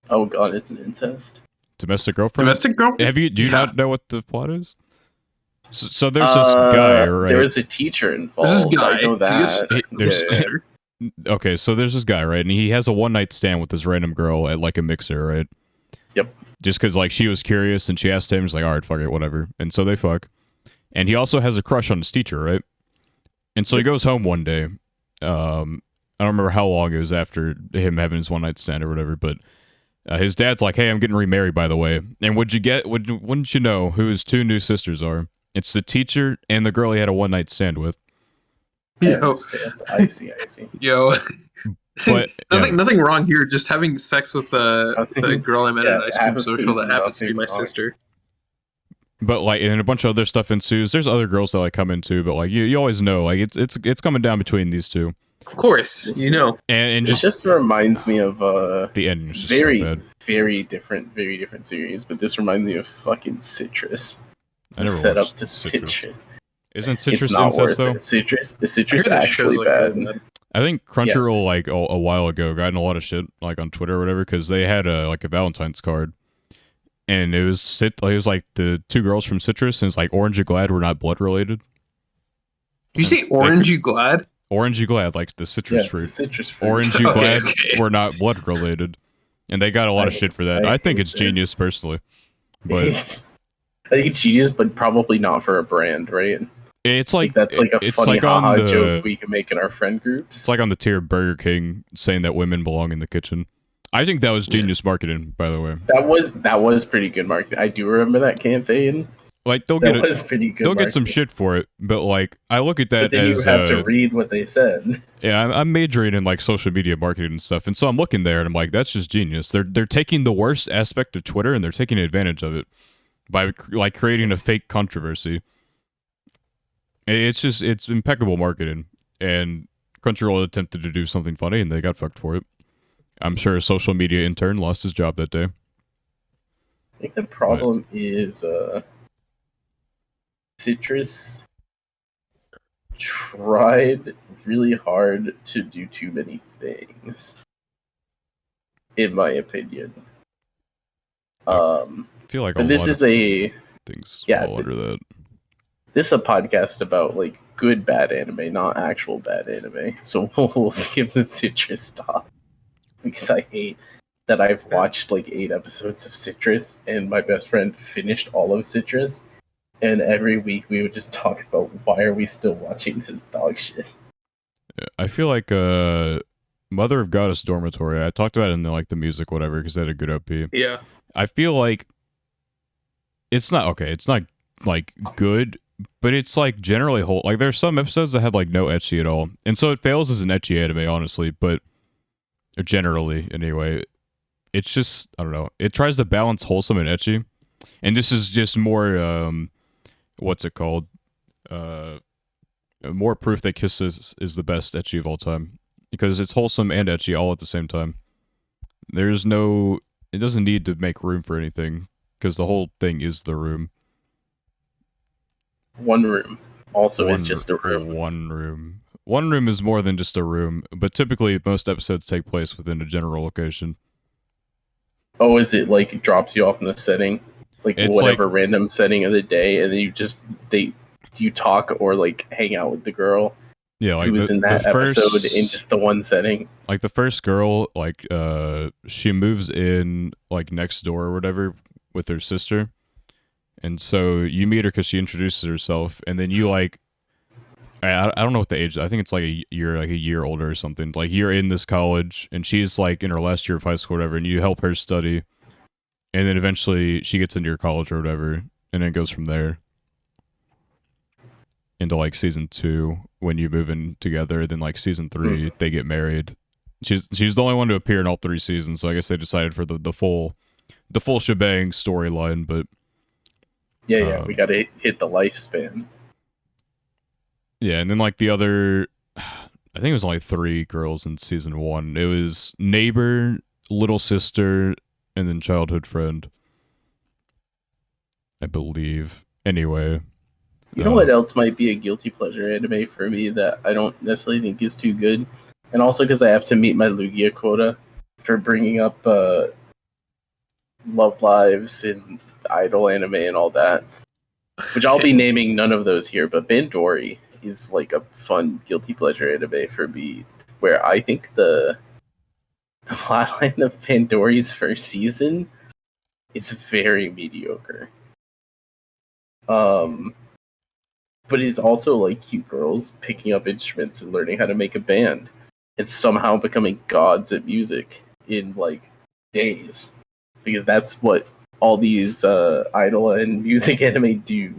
Oh god, it's an incest. Domestic Girlfriend. Domestic Girlfriend. Do you Yeah. not know what the plot is? So there's this guy, right? There was a teacher There's this involved. guy. I know He gets that. stuck in the There's- sister. Okay, so there's this guy, right? And he has a one night stand with this random girl at like a mixer, right? Yep. Just because like she was curious and she asked him, he's like, all right, fuck it, whatever. And so they fuck. And he also has a crush on his teacher, right? And so he goes home one day. I don't remember how long it was after him having his one night stand or whatever, but his dad's like, "Hey, I'm getting remarried, by the way." And wouldn't you know who his two new sisters are? It's the teacher and the girl he had a one night stand with. I Yo, understand. I see. yo, But nothing wrong here. Just having sex with the girl I met at Yeah, an ice cream social that absolutely happens to be nothing my wrong. sister. But like, and a bunch of other stuff ensues. There's other girls that like come into, but like you always know, like it's coming down between these two, Of course, you know. and It just reminds me of the ending is just very, so bad. very different series. But this reminds me of fucking Citrus. I never Set watched up to Citrus. Isn't It's Citrus not incest worth though? it. Citrus I heard that actually show's, like, bad. really bad. I think Crunchyroll like a while ago got in a lot of shit like on Twitter or whatever because they had a Valentine's card, and it was like the two girls from Citrus and it's like Orange You Glad were not blood related. You say Orange You Glad? Orange You Glad, like the citrus Yeah, fruit. it's a citrus fruit. Orange You Okay, Glad okay. were not blood related, and they got a lot of shit for that. I I think hate it's this. genius personally, but I think it's genius, but probably not for a brand, right? it's Like that's like a it's funny like on haha the joke we can make in our friend groups. it's like on the tier of Burger King saying that women belong in the kitchen. I think that was genius marketing, by the way. That was pretty good marketing. I do remember that campaign. Like they'll That get was pretty good. they'll get some marketing. shit for it, but like I look at that But then as you have to read what they said. yeah, I'm majoring in like social media marketing and stuff, and so I'm looking there and I'm like, that's just genius. They're taking the worst aspect of Twitter and they're taking advantage of it by like creating a fake controversy. It's impeccable marketing, and Crunchyroll attempted to do something funny and they got fucked for it. I'm sure a social media intern lost his job that day. I think the problem is Citrus tried really hard to do too many things, in my opinion. I feel like a But this lot is of a things yeah, fall under that. this is a podcast about like good bad anime, not actual bad anime. So we'll skip the Citrus stuff because I hate that I've watched like 8 episodes of Citrus, and my best friend finished all of Citrus, and every week we would just talk about why are we still watching this dog shit. I feel like Mother of Goddess Dormitory. I talked about it in the music whatever because they had a good OP. Yeah. I feel like it's not okay. It's not like good, but it's like generally whole. Like there's some episodes that had like no ecchi at all, and so it fails as an ecchi anime, honestly. But generally, anyway, it's just I don't know. It tries to balance wholesome and ecchi, and this is just more what's it called? More proof that Kiss is the best ecchi of all time because it's wholesome and ecchi all at the same time. There's no. It doesn't need to make room for anything because the whole thing is the room. One room also One is just a room. One room. One room is more than just a room, but typically most episodes take place within a general location. Oh, is it like it drops you off in the setting, like It's whatever random setting of the day, and then you talk or like hang out with the girl Yeah, like who was in that episode in just the one setting. like the first girl, like she moves in like next door or whatever with her sister, and so you meet her because she introduces herself, and then you like I don't know what the age. I think it's like a year older or something. Like you're in this college, and she's like in her last year of high school or whatever, and you help her study, and then eventually she gets into your college or whatever, and then it goes from there into like season 2 when you move in together. Then like season 3 they get married. She's the only one to appear in all 3 seasons, so I guess they decided for the full shebang storyline. But Yeah, we gotta hit the lifespan. yeah, and then like the other, I think it was only 3 girls in season 1. It was neighbor, little sister, and then childhood friend, I believe. Anyway, You know what else might be a guilty pleasure anime for me that I don't necessarily think is too good, and also because I have to meet my Lugia quota for bringing up Love Lives and Idol anime and all that, which I'll be naming none of those here, but Bandori is like a fun guilty pleasure anime for me where I think the plotline of Pandori's first season is very mediocre. But it's also like cute girls picking up instruments and learning how to make a band and somehow becoming gods at music in like days, because that's what all these idol and music anime do.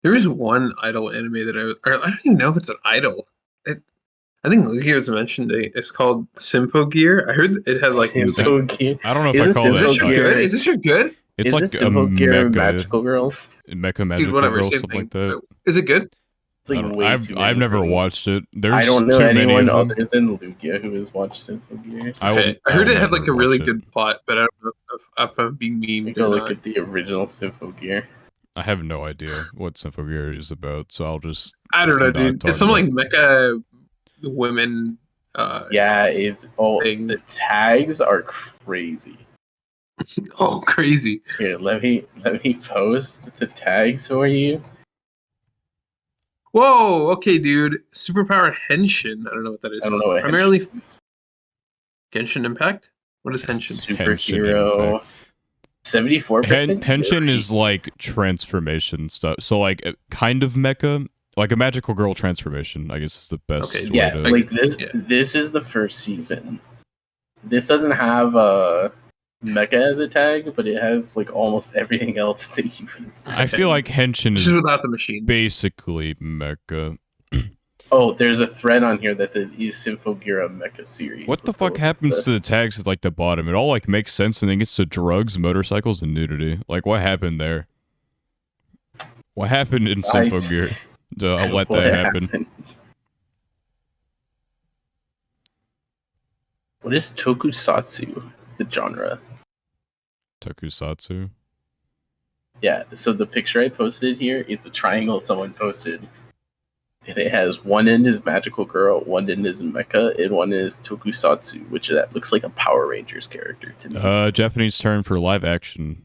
There is one idol anime that or I don't even know if it's an idol. I think Lugia has mentioned it. It's called Symphogear. I heard it has like music. Symphogear. I don't know if Isn't I call Is that this shit Symphogear- good? Is this shit good? It's Isn't like a Symphogear mecha, Magical Girls? magical Dude, whatever, girl, same something thing. like that. Is it good? It's like way too many I've never things. watched it. There's I don't know too many anyone of them. other than Lugia who has watched Symphogear. I will- Okay. I heard I'll it had like a never really watch it. good plot, but I don't know if I'm being memed Go or look not. at the original Symphogear. I have no idea what Symphogear is about, so I'll just I don't know, not dude. talk It's some about like mecha women. Yeah, Thing. the tags are crazy. Oh, crazy. Here, let me post the tags for you. Whoa. Okay, dude. Superpower Henshin. I don't know what that is. I don't know what Primarily Henshin is. Genshin Impact. What is Henshin? Superhero. 74%. Henshin is like transformation stuff. So like kind of mecha, like a magical girl transformation, I guess is the best Okay, way Yeah, to like this. Yeah. This is the first season. This doesn't have mecha as a tag, but it has like almost everything else that you would. I feel like Henshin Just is without the machine. basically mecha. Oh, there's a thread on here that says "Is Symphogear a mecha series?" What the Let's go fuck look happens at to the tags at like the bottom? It all like makes sense and then gets to drugs, motorcycles, and nudity. Like what happened there? What happened in Symphogear to let what that happen? happened. What is tokusatsu? The genre. Tokusatsu. Yeah, so the picture I posted here, it's a triangle someone posted. And it has one end is magical girl, one end is mecha, and one is tokusatsu, which that looks like a Power Rangers character to me. Japanese term for live action.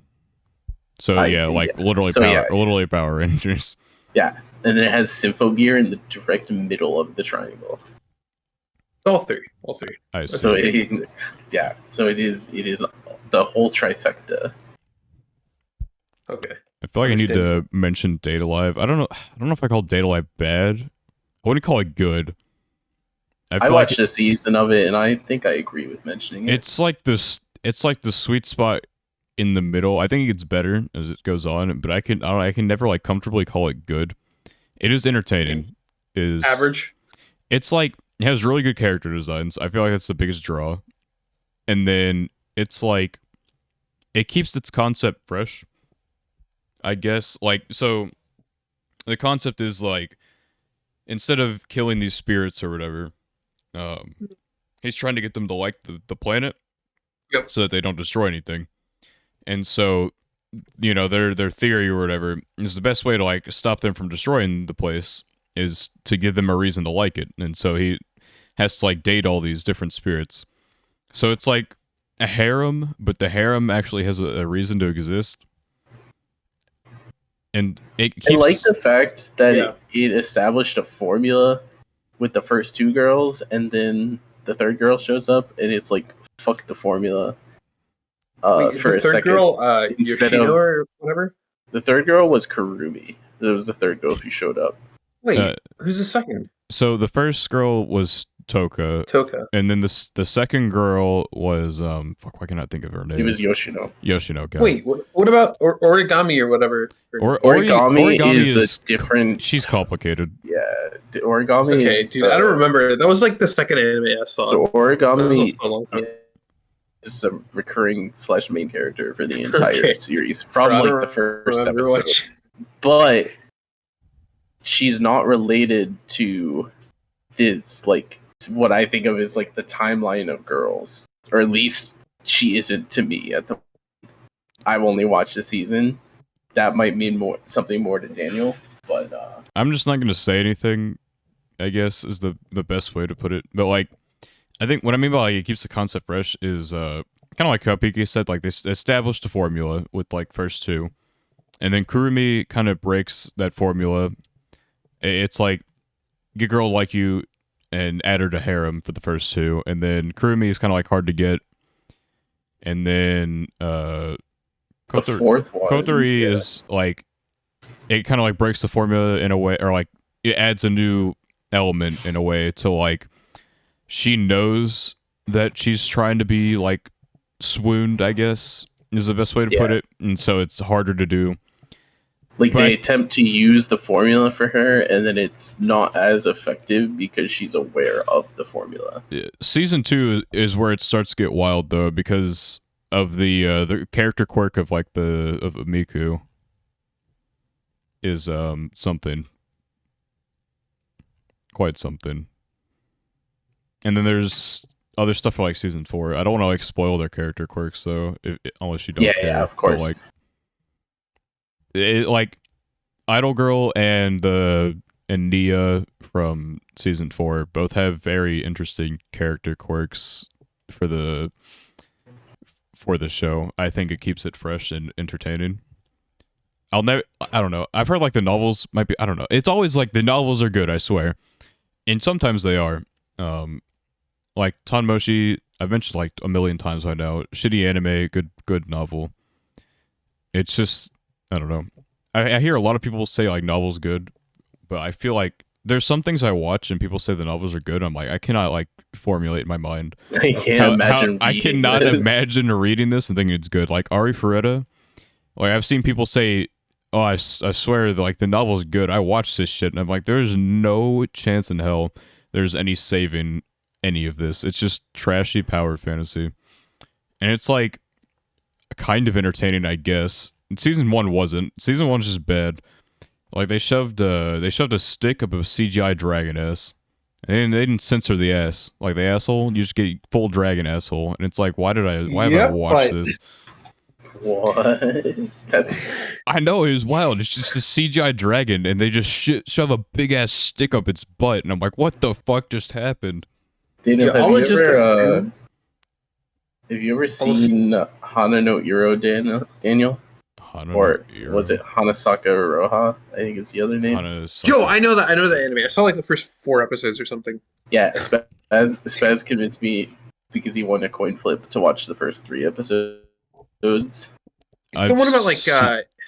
So Yeah. literally So, yeah. literally Power Rangers. And then it has Symphogear in the direct middle of the triangle. All three. I see. So it is the whole trifecta. Okay. I feel like I need to mention Data Live. I don't know if I call Data Live bad. I wouldn't call it good. I feel watched a season of it, and I think I agree with mentioning it. it's like this. It's like the sweet spot in the middle. I think it gets better as it goes on, but I can never like comfortably call it good. It is entertaining. Is Average. It's like it has really good character designs. I feel like that's the biggest draw. And then it's like it keeps its concept fresh. I guess like so the concept is like instead of killing these spirits or whatever, he's trying to get them to like the planet. Yep. So that they don't destroy anything. And so their theory or whatever is the best way to like stop them from destroying the place is to give them a reason to like it. And so he has to like date all these different spirits. So it's like a harem, but the harem actually has a reason to exist. And it keeps... I like the fact that Yeah. it established a formula with the first two girls, and then the third girl shows up, and it's like, fuck the formula. Wait, is For the a third second. girl instead Yoshino of- or whatever? The third girl was Kurumi. It was the third girl who showed up. Wait, who's the second? So the first girl was Toka, Toka. and then the second girl was fuck, why can't I think of her name? It was Yoshino. Yoshino. Okay. Wait, what about Origami or whatever? Origami is is a different. She's complicated. Yeah, the Origami Okay, is. dude, I don't remember. That was like the second anime I saw. So That was Origami also a long time. is a recurring / main character for the entire Okay. series from I like don't the first remember episode. what- But she's not related to this, like what I think of as like the timeline of girls, or at least she isn't to me. I've only watched a season. That might mean something more to Daniel, but I'm just not gonna say anything. I guess is the best way to put it. But like, I think what I mean by like it keeps the concept fresh is kind of like how Piki said, like they established a formula with like first two, and then Kurumi kind of breaks that formula. It's like get girl like you and add her to harem for the first two, and then Kurumi is kind of like hard to get, and then The fourth one. Kotori is like it kind of like breaks the formula in a way, or like it adds a new element in a way to like she knows that she's trying to be like swooned, I guess is the best way to put it, and so it's harder to do. Like they attempt to use the formula for her, and then it's not as effective because she's aware of the formula. Season 2 is where it starts to get wild though, because of the character quirk of like of Miku is something, quite something. And then there's other stuff for like season 4. I don't want to like spoil their character quirks though, unless you don't care. Yeah, of course. But, like Idol Girl and Nia from season 4 both have very interesting character quirks for the show. I think it keeps it fresh and entertaining. I don't know. I've heard like the novels might be, I don't know. It's always like the novels are good, I swear. And sometimes they are. Like Tanmoshi, I've mentioned like a million times by now. Shitty anime, good novel. It's just, I don't know. I hear a lot of people say like novels good, but I feel like there's some things I watch and people say the novels are good. I'm like, I cannot like formulate in my mind. I can't imagine. I cannot imagine reading this and thinking it's good. Like Ari Ferretta, like I've seen people say, "Oh, I swear, like the novel's good." I watched this shit and I'm like, there's no chance in hell there's any saving any of this. It's just trashy power fantasy, and it's like kind of entertaining, I guess. Season 1 wasn't. Season 1's just bad. Like they shoved a stick up a CGI dragon ass, and they didn't censor the ass. Like the asshole, you just get full dragon asshole, and it's like, why have I watched this? What? I know, it was wild. It's just a CGI dragon, and they just shove a big ass stick up its butt, and I'm like, what the fuck just happened? Daniel, have you ever seen Hana no Iro, Daniel? Or was it Hanasaka Roha? I think is the other name. Yo, I know that anime. I saw like the first 4 episodes or something. Yeah, Spaz convinced me because he won a coin flip to watch the first 3 episodes. The one about like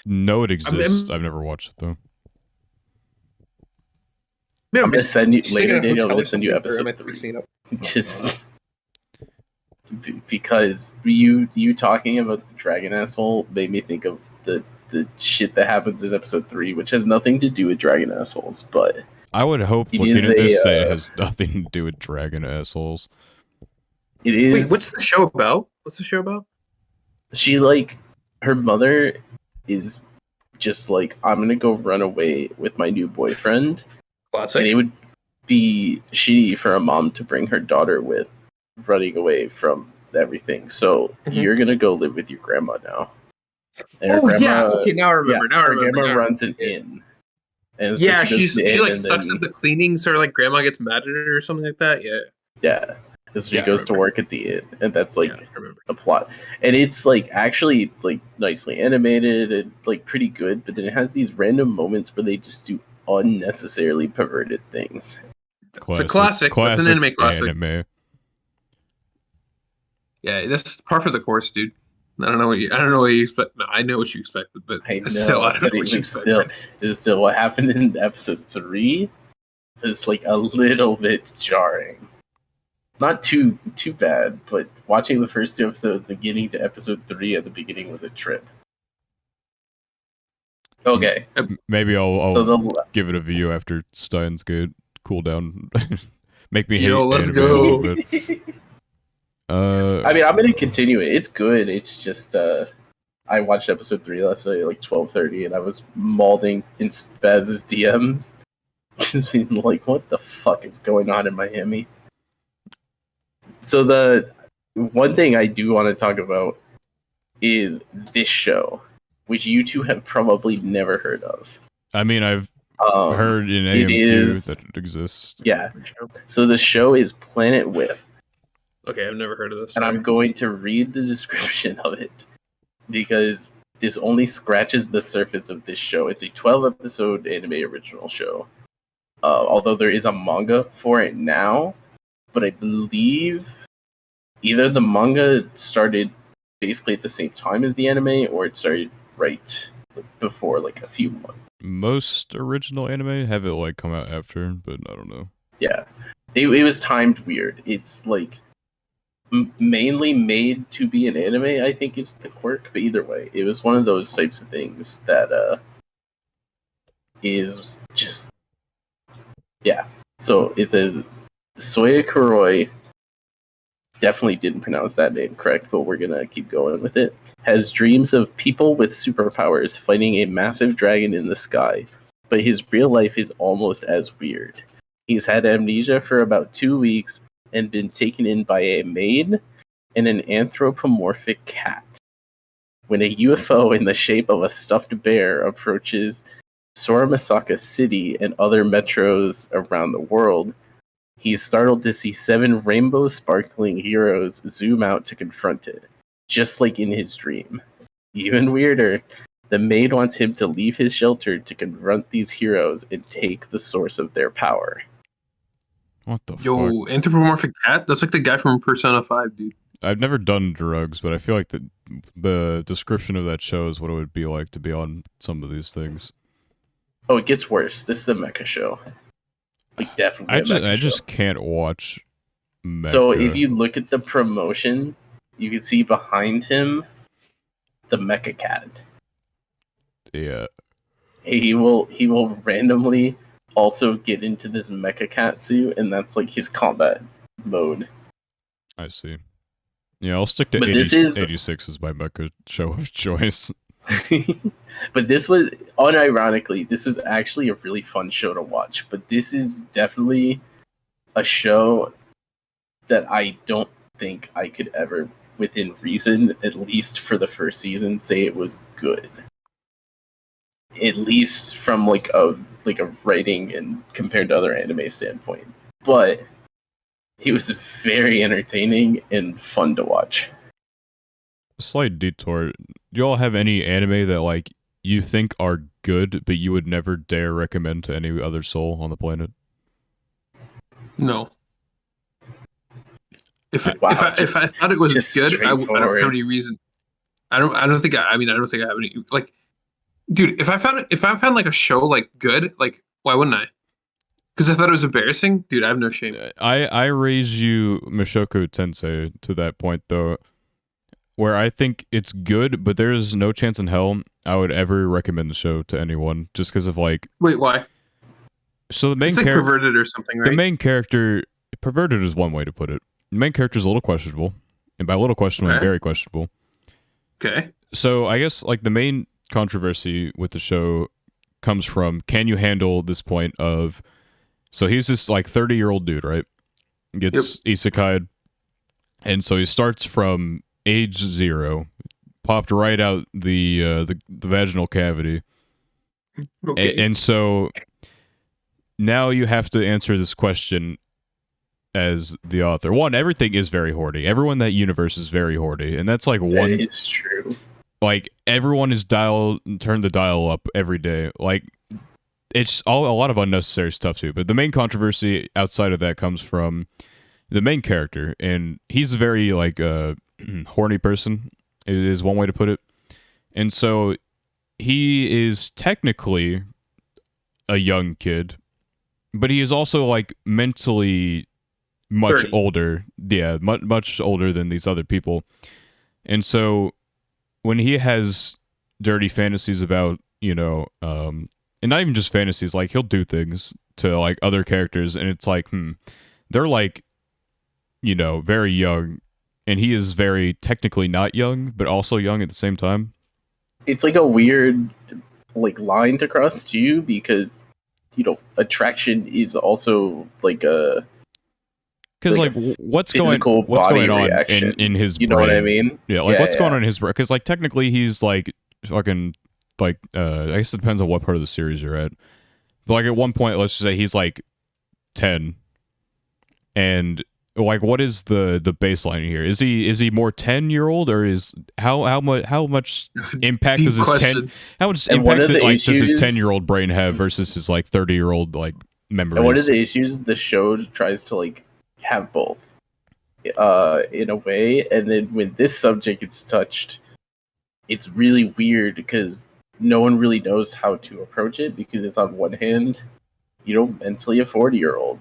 no, it exists. I've never watched it though. I'm gonna send you later, Daniel. I'm gonna send you episode 3. Just because you talking about the dragon asshole made me think of the shit that happens in episode 3, which has nothing to do with dragon assholes. But I would hope looking at this that it has nothing to do with dragon assholes. It is. Wait, what's the show about? She like her mother is just like, I'm gonna go run away with my new boyfriend. Classic. And it would be shitty for a mom to bring her daughter with, running away from everything. So you're gonna go live with your grandma now. And her grandma, okay, now I remember. Her grandma runs an inn. And so she like sucks at the cleaning, so like grandma gets mad at her or something like that. Yeah. So she goes to work at the inn, and that's like the plot. And it's like actually like nicely animated and like pretty good, but then it has these random moments where they just do unnecessarily perverted things. It's a classic. It's an anime classic. Yeah, that's par for the course, dude. I don't know what you expect. No, I know what you expected, but I don't know what you expected. It was still what happened in episode 3 is like a little bit jarring. Not too bad, but watching the first 2 episodes and getting to episode 3 at the beginning was a trip. Okay. Maybe I'll give it a view after Steins Gate cool down. Make me hate let's anime go. a little bit. I mean, I'm gonna continue it. It's good. It's just I watched episode 3 last night at like 12:30, and I was mauling in Spaz's DMs, just being like, "What the fuck is going on in Miami?" So the one thing I do want to talk about is this show, which you two have probably never heard of. I mean, I've heard in AMQ that it exists. Yeah. So the show is Planet With. Okay, I've never heard of this. And I'm going to read the description of it because this only scratches the surface of this show. It's a 12-episode anime original show. although there is a manga for it now, but I believe either the manga started basically at the same time as the anime, or it started right before, like a few months. Most original anime have it like come out after, but I don't know. Yeah, it was timed weird. It's like mainly made to be an anime, I think is the quirk. But either way, it was one of those types of things that is just yeah. So it says Soya Kuroi. Definitely didn't pronounce that name correct, but we're gonna keep going with it. Has dreams of people with superpowers fighting a massive dragon in the sky, but his real life is almost as weird. He's had amnesia for about 2 weeks and been taken in by a maid and an anthropomorphic cat. When a UFO in the shape of a stuffed bear approaches Soramasaka City and other metros around the world, he's startled to see 7 rainbow sparkling heroes zoom out to confront it, just like in his dream. Even weirder, the maid wants him to leave his shelter to confront these heroes and take the source of their power. What the fuck? Yo, anthropomorphic cat? That's like the guy from Persona 5, dude. I've never done drugs, but I feel like the description of that show is what it would be like to be on some of these things. Oh, it gets worse. This is a mecha show. Like, definitely a mecha I show. just can't watch mecha. So if you look at the promotion, you can see behind him the mecha cat. Yeah. He will randomly also get into this mecha cat suit, and that's like his combat mode. I see. Yeah, I'll stick to But 86 as my mecha show of choice. But this was, unironically, this is actually a really fun show to watch. But this is definitely a show that I don't think I could ever, within reason, at least for the first season, say it was good. At least from like a writing and compared to other anime standpoint. But it was very entertaining and fun to watch. Slight detour. Do y'all have any anime that like you think are good, but you would never dare recommend to any other soul on the planet? No. If Wow, if I thought it was just good, I don't straightforward. have any reason. I don't think I don't think I have any, like, dude, if I found like a show like good, like, why wouldn't I? Because I thought it was embarrassing, dude. I have no shame. I raise you Mushoku Tensei to that point though, where I think it's good, but there's no chance in hell I would ever recommend the show to anyone just because of like. Wait, why? So the main It's like character, perverted or something, right? the main character, perverted is one way to put it. The main character is a little questionable, and by a little questionable, Okay. very questionable. Okay. So I guess like the main controversy with the show comes from, can you handle this point of, so he's this like 30-year-old dude, right? Gets isekai'd, and so he starts from age 0, popped right out the vaginal cavity, Okay. and so now you have to answer this question as the author. One, everything is very horny. Everyone in that universe is very horny, and that's like one. That is true. Like everyone is turn the dial up every day. Like it's a lot of unnecessary stuff too. But the main controversy outside of that comes from the main character, and he's a very like horny person is one way to put it. And so he is technically a young kid, but he is also like mentally much 30. older. Yeah, much older than these other people. And so when he has dirty fantasies about, and not even just fantasies, like he'll do things to like other characters, and it's like, they're like, very young, and he is very technically not young, but also young at the same time. It's like a weird like line to cross too, because attraction is also like a Because like like, a what's physical going on reaction. in his You brain? know what I mean? Yeah, like Yeah, what's going yeah. on in his brain? Because like technically he's like fucking like I guess it depends on what part of the series you're at. But like at one point, let's just say he's like 10, and like what is the baseline here? Is he more 10-year-old, or is how much impact Deep does his 10 question. how much And one impact of the does his issues- 10-year-old brain have versus his like 30-year-old like And one of memories. the issues the show tries to like have both, in a way. And then when this subject gets touched, it's really weird because no one really knows how to approach it, because it's on one hand, mentally a 40-year-old.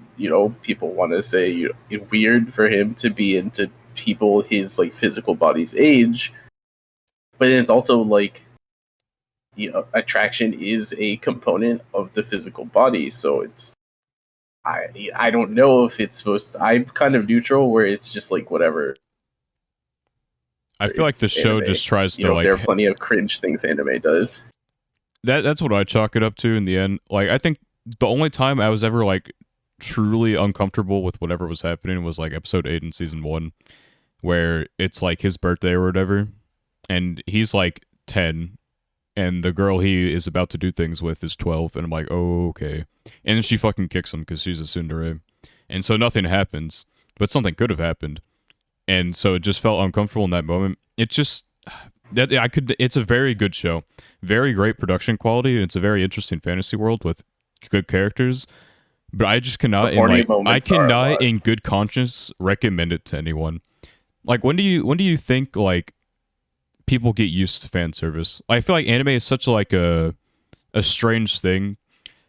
People want to say it's weird for him to be into people his like physical body's age, but then it's also like, attraction is a component of the physical body. So it's I don't know if it's supposed to, I'm kind of neutral where it's just like whatever. I feel like It's the show anime. just tries to There are like plenty of cringe things anime does. that's what I chalk it up to in the end. Like I think the only time I was ever like truly uncomfortable with whatever was happening was like episode 8 in season 1, where it's like his birthday or whatever, and he's like 10, and the girl he is about to do things with is 12, and I'm like, oh, okay. And then she fucking kicks him because she's a tsundere. And so nothing happens, but something could have happened. And so it just felt uncomfortable in that moment. It just, it's a very good show. Very great production quality, and it's a very interesting fantasy world with good characters. But I just cannot, The horny I moments are a cannot lot. in good conscience recommend it to anyone. Like, when do you think, like, people get used to fan service? I feel like anime is such like a strange thing,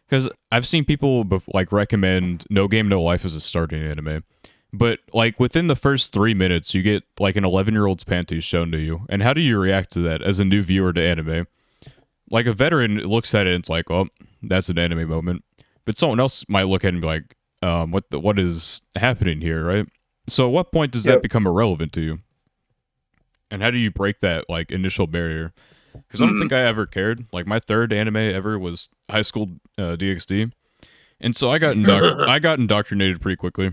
because I've seen people like recommend No Game No Life as a starting anime, but like within the first 3 minutes you get like an 11-year-old's panties shown to you, and how do you react to that as a new viewer to anime? Like a veteran looks at it and it's like, oh, that's an anime moment, but someone else might look at it and be like, what is happening here, right? So at what point does that Yep. become irrelevant to you? And how do you break that like initial barrier? Because I don't think I ever cared. Like my third anime ever was High School DxD, and so I got indoctrinated pretty quickly,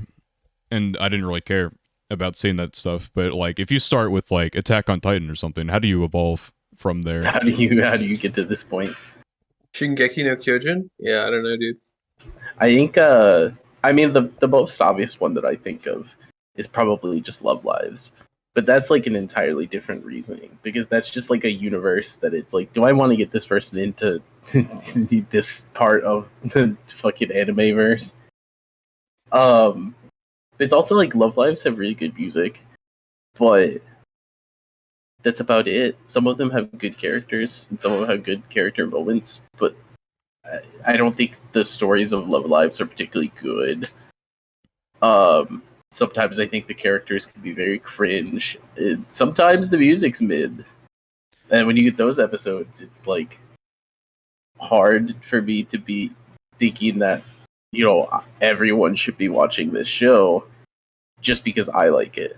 and I didn't really care about seeing that stuff. But like if you start with like Attack on Titan or something, how do you evolve from there? How do you get to this point? Shingeki no Kyojin? Yeah, I don't know, dude. I think I mean the most obvious one that I think of is probably just Love Lives. But that's like an entirely different reasoning, because that's just like a universe that it's like, do I want to get this person into this part of the fucking anime verse? It's also like Love Lives have really good music, but that's about it. Some of them have good characters and some of them have good character moments, but I don't think the stories of Love Lives are particularly good. Sometimes I think the characters can be very cringe. Sometimes the music's mid, and when you get those episodes, it's like hard for me to be thinking that everyone should be watching this show just because I like it.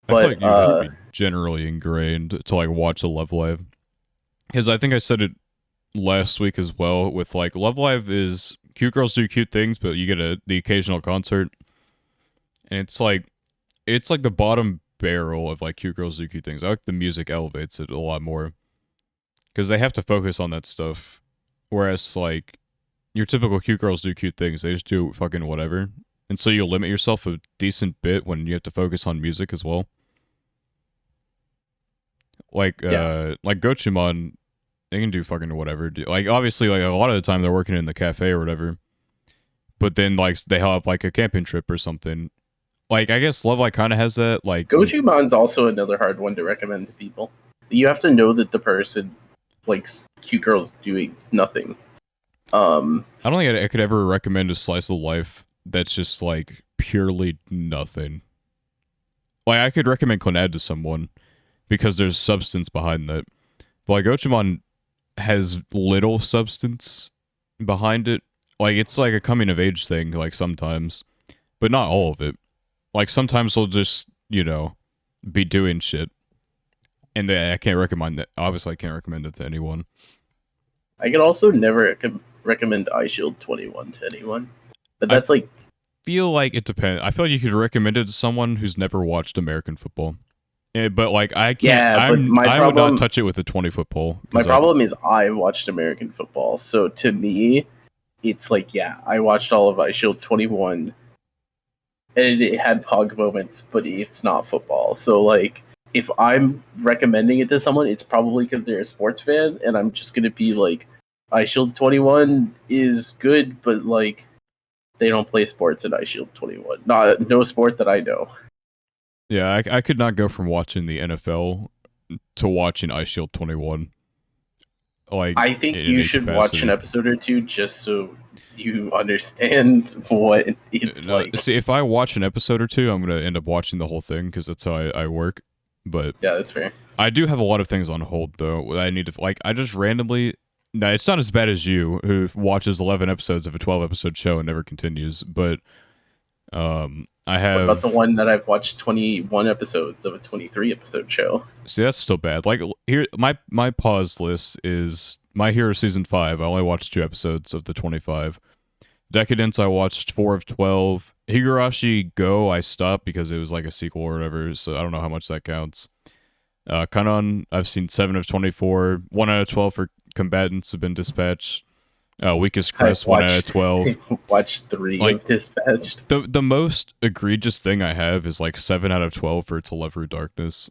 I feel But like you have to be generally ingrained to like watch a Love Live, because I think I said it last week as well. With like Love Live is cute girls do cute things, but you get the occasional concert, and it's like the bottom barrel of like cute girls do cute things. I like the music elevates it a lot more, because they have to focus on that stuff, whereas like your typical cute girls do cute things, they just do fucking whatever, and so you'll limit yourself a decent bit when you have to focus on music as well. Like like Gochumon, they can do fucking whatever. Like obviously, like a lot of the time they're working in the cafe or whatever, but then like they have like a camping trip or something. Like I guess Love Live kind of has that. Like Gochuumon's also another hard one to recommend to people. You have to know that the person likes cute girls doing nothing. I don't think I could ever recommend a slice of life that's just like purely nothing. Like I could recommend Clannad to someone because there's substance behind that. But like Gochumon has little substance behind it. Like it's like a coming of age thing, like sometimes, but not all of it. Like sometimes they'll just, be doing shit. And I can't recommend that. Obviously, I can't recommend it to anyone. I could also never recommend iShield 21 to anyone. But that's like... feel like it depends. I feel like you could recommend it to someone who's never watched American football. But like I can't. Yeah, but I would not touch it with a 20-foot pole. My problem is I watched American football, so to me, it's like, yeah, I watched all of iShield 21, and it had pog moments, but it's not football. So like, if I'm recommending it to someone, it's probably because they're a sports fan, and I'm just gonna be like, iShield 21 is good, but like, they don't play sports in Ice Shield 21. No sport that I know. Yeah, I could not go from watching the NFL to watching Ice Shield 21. Like, I think in you any should watch capacity. an episode or two just so you understand what it's No, like. see, if I watch an episode or two, I'm gonna end up watching the whole thing because that's how I work. But Yeah, that's fair. I do have a lot of things on hold though. I need to like. I just randomly. No, it's not as bad as you, who watches 11 episodes of a 12-episode show and never continues. But I What have. about the one that I've watched 21 episodes of a 23-episode show? See, that's still bad. Like here, my pause list is My Hero season 5. I only watched 2 episodes of the 25. Decadence, I watched 4 of 12. Higurashi Go, I stopped because it was like a sequel or whatever, so I don't know how much that counts. Kanon, I've seen 7 of 24. 1 out of 12 for combatants have been dispatched. Weakest Crest, 1 out of 12. Watched 3 Like, of Dispatched. The most egregious thing I have is like 7 out of 12 for To Love Through Darkness.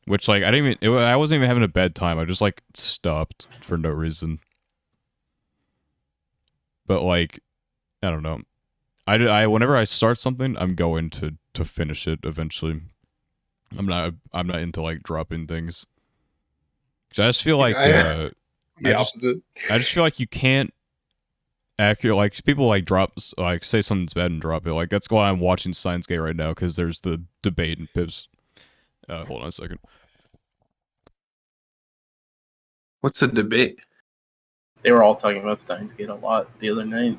Which, like, I wasn't even having a bad time. I just, like, stopped for no reason. But, like, I don't know. I whenever I start something, I'm going to finish it eventually. I'm not into, like, dropping things. So I just feel like, the opposite. I just feel like you can't accurate, like, people, like, say something's bad and drop it. Like, that's why I'm watching Steins Gate right now, because there's the debate and Pips. Hold on a second. What's the debate? They were all talking about Steins Gate a lot the other night.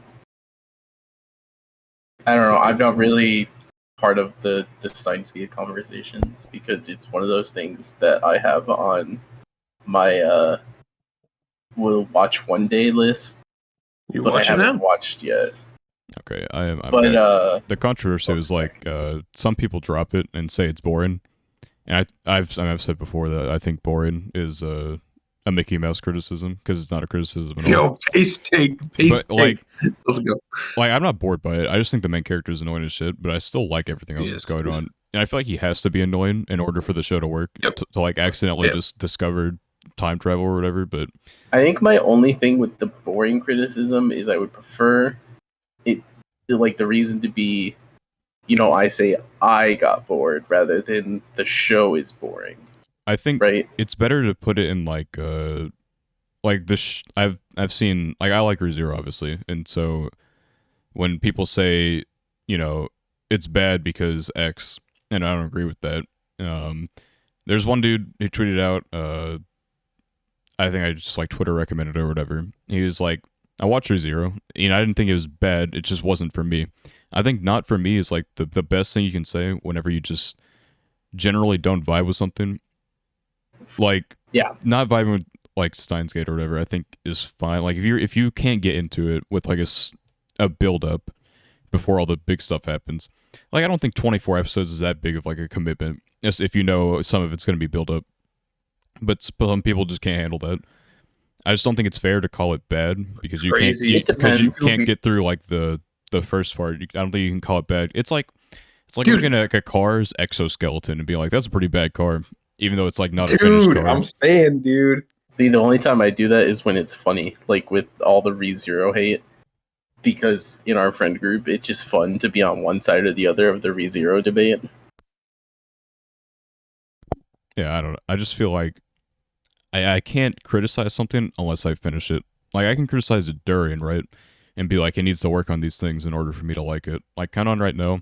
I don't know. I'm not really part of the Steins Gate conversations because it's one of those things that I have on my will watch one day list, You but I watch it haven't now? watched yet. Okay, I'm But back. The controversy was like some people drop it and say it's boring, and I've said before that I think boring is a Mickey Mouse criticism because it's not a criticism at all. Yo, pace take. But like, Let's go. like I'm not bored by it. I just think the main character is annoying as shit, but I still like everything else that's going on. And I feel like he has to be annoying in order for the show to work. Yep. To like accidentally just discover time travel or whatever. But I think my only thing with the boring criticism is I would prefer it, like, the reason to be, I say I got bored rather than the show is boring. I think Right? it's better to put it in like this. I've seen, like, I like ReZero obviously, and so when people say, it's bad because X, and I don't agree with that. There's one dude who tweeted out, I think I just like Twitter recommended it or whatever. He was like, I watched ReZero, I didn't think it was bad. It just wasn't for me. I think not for me is like the best thing you can say whenever you just generally don't vibe with something. Like, Yeah. not vibing with like Steins Gate or whatever, I think is fine. Like if you can't get into it with like a build up before all the big stuff happens, like I don't think 24 episodes is that big of like a commitment. Just if you know some of it's going to be build up, but some people just can't handle that. I just don't think it's fair to call it bad because you Crazy. can't get through like the first part. I don't think you can call it bad. It's like Dude. looking at like a car's exoskeleton and being like, that's a pretty bad car, even though it's like not a finished Dude, car. I'm saying, dude. See, the only time I do that is when it's funny, like with all the ReZero hate. Because in our friend group, it's just fun to be on one side or the other of the ReZero debate. Yeah, I don't know. I just feel like I can't criticize something unless I finish it. Like, I can criticize it during, right? And be like, it needs to work on these things in order for me to like it. Like, Kanon right now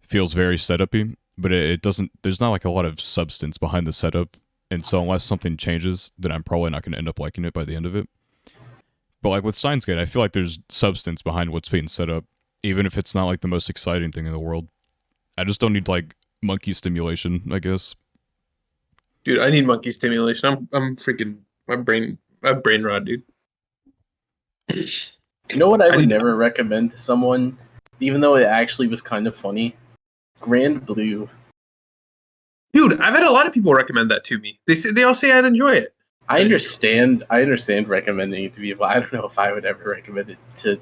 feels very setup-y, but it doesn't, there's not like a lot of substance behind the setup. And so unless something changes, then I'm probably not going to end up liking it by the end of it. But like with Steins Gate, I feel like there's substance behind what's being set up, even if it's not like the most exciting thing in the world. I just don't need like monkey stimulation, I guess. Dude, I need monkey stimulation. I'm freaking my brain rot, dude. You know what I would never recommend to someone, even though it actually was kind of funny? Grand Blue. Dude, I've had a lot of people recommend that to me. They all say I'd enjoy it. I understand recommending it to people. I don't know if I would ever recommend it to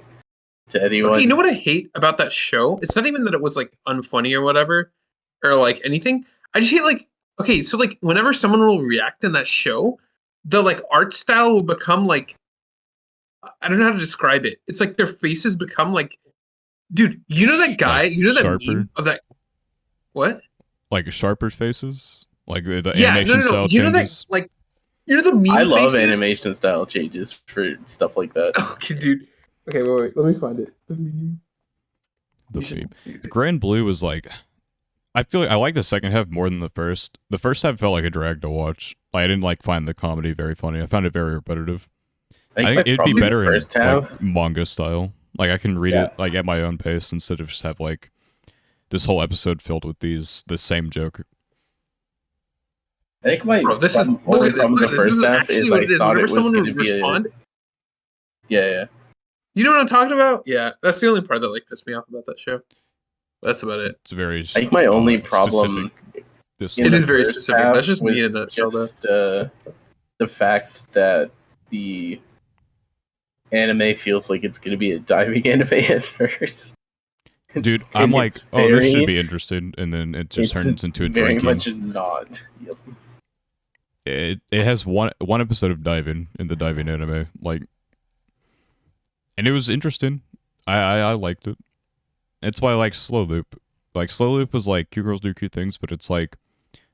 anyone. Okay, you know what I hate about that show? It's not even that it was like unfunny or whatever, or like anything. I just hate like, okay, so like whenever someone will react in that show, the like art style will become like, I don't know how to describe it. It's like their faces become like Dude, you know that guy? Like You know that sharper, meme of that? What? like sharper faces, like the Yeah, no, animation no, no. style You know that changes. like you know the I meme love faces? animation style changes for stuff like that. Okay, dude. Okay, wait. Let me find it. The meme. The You meme. should use it. Grand Blue was like, I feel like I like the second half more than the first. The first half felt like a drag to watch. Like, I didn't like find the comedy very funny. I found it very repetitive. I I think think my it'd be probably the better in first like half. manga style. Like I can read Yeah, it like at my own pace instead of just have like this whole episode filled with the same joke. I think my Bro, this is look only at this. problem Look with at the this. This first is half actually is what I it is. thought Whenever it was someone gonna would be a respond, yeah. you know what I'm talking about? Yeah, that's the only part that like pissed me off about that show. That's about it. It's very I think my only specific. problem This in It the is very first specific. half That's just me in a was nutshell, though. just the fact that the anime feels like it's gonna be a diving anime at first. dude, I'm And like, it's oh, this should very, be interesting, and then it just it's turns into a very drinking. much not. Yep. It has one episode of diving in the diving anime, like, and it was interesting. I liked it. It's why I like Slow Loop. Like Slow Loop was like cute girls do cute things, but it's like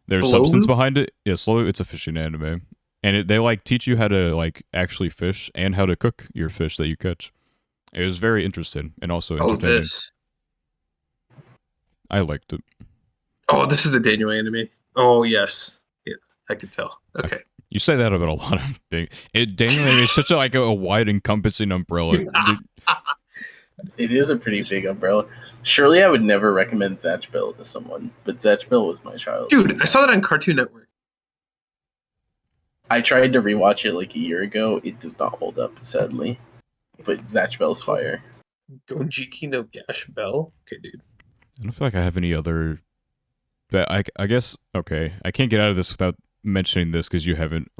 there's Blow substance Loop? behind it. Yeah, Slow Loop, it's a fishing anime, and they like teach you how to like actually fish and how to cook your fish that you catch. It was very interesting and also Oh, entertaining. this. I liked it. Oh, this is the Daniel anime. Oh, yes. Yeah, I could tell. Okay. You say that about a lot of things. Daniel anime is such a, like a wide encompassing umbrella. It is a pretty big umbrella. Surely I would never recommend Zatch Bell to someone, but Zatch Bell was my child. Dude, I saw that on Cartoon Network. I tried to rewatch it like a year ago. It does not hold up, sadly. But Zatch Bell's fire. Gonjiki no Gash Bell? Okay, dude. I don't feel like I have any other. But I guess okay. I can't get out of this without mentioning this because you haven't.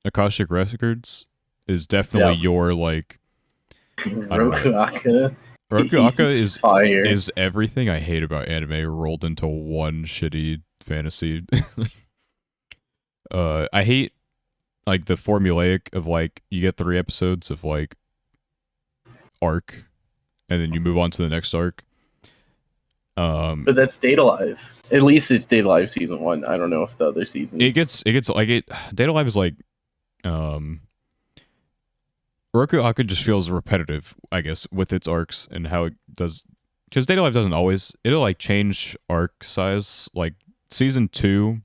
Akashic Records is definitely Yeah. your like. Rokuaka. Gochuucast He's fire. is everything I hate about anime rolled into one shitty fantasy. I hate like the formulaic of like you get 3 episodes of like arc, and then you move on to the next arc. But that's Data Live. At least it's Data Live season 1. I don't know if the other seasons. it gets like it. Data Live is like, Rokuaka just feels repetitive, I guess, with its arcs and how it does. Because Data Live doesn't always. It'll like change arc size. Like season 2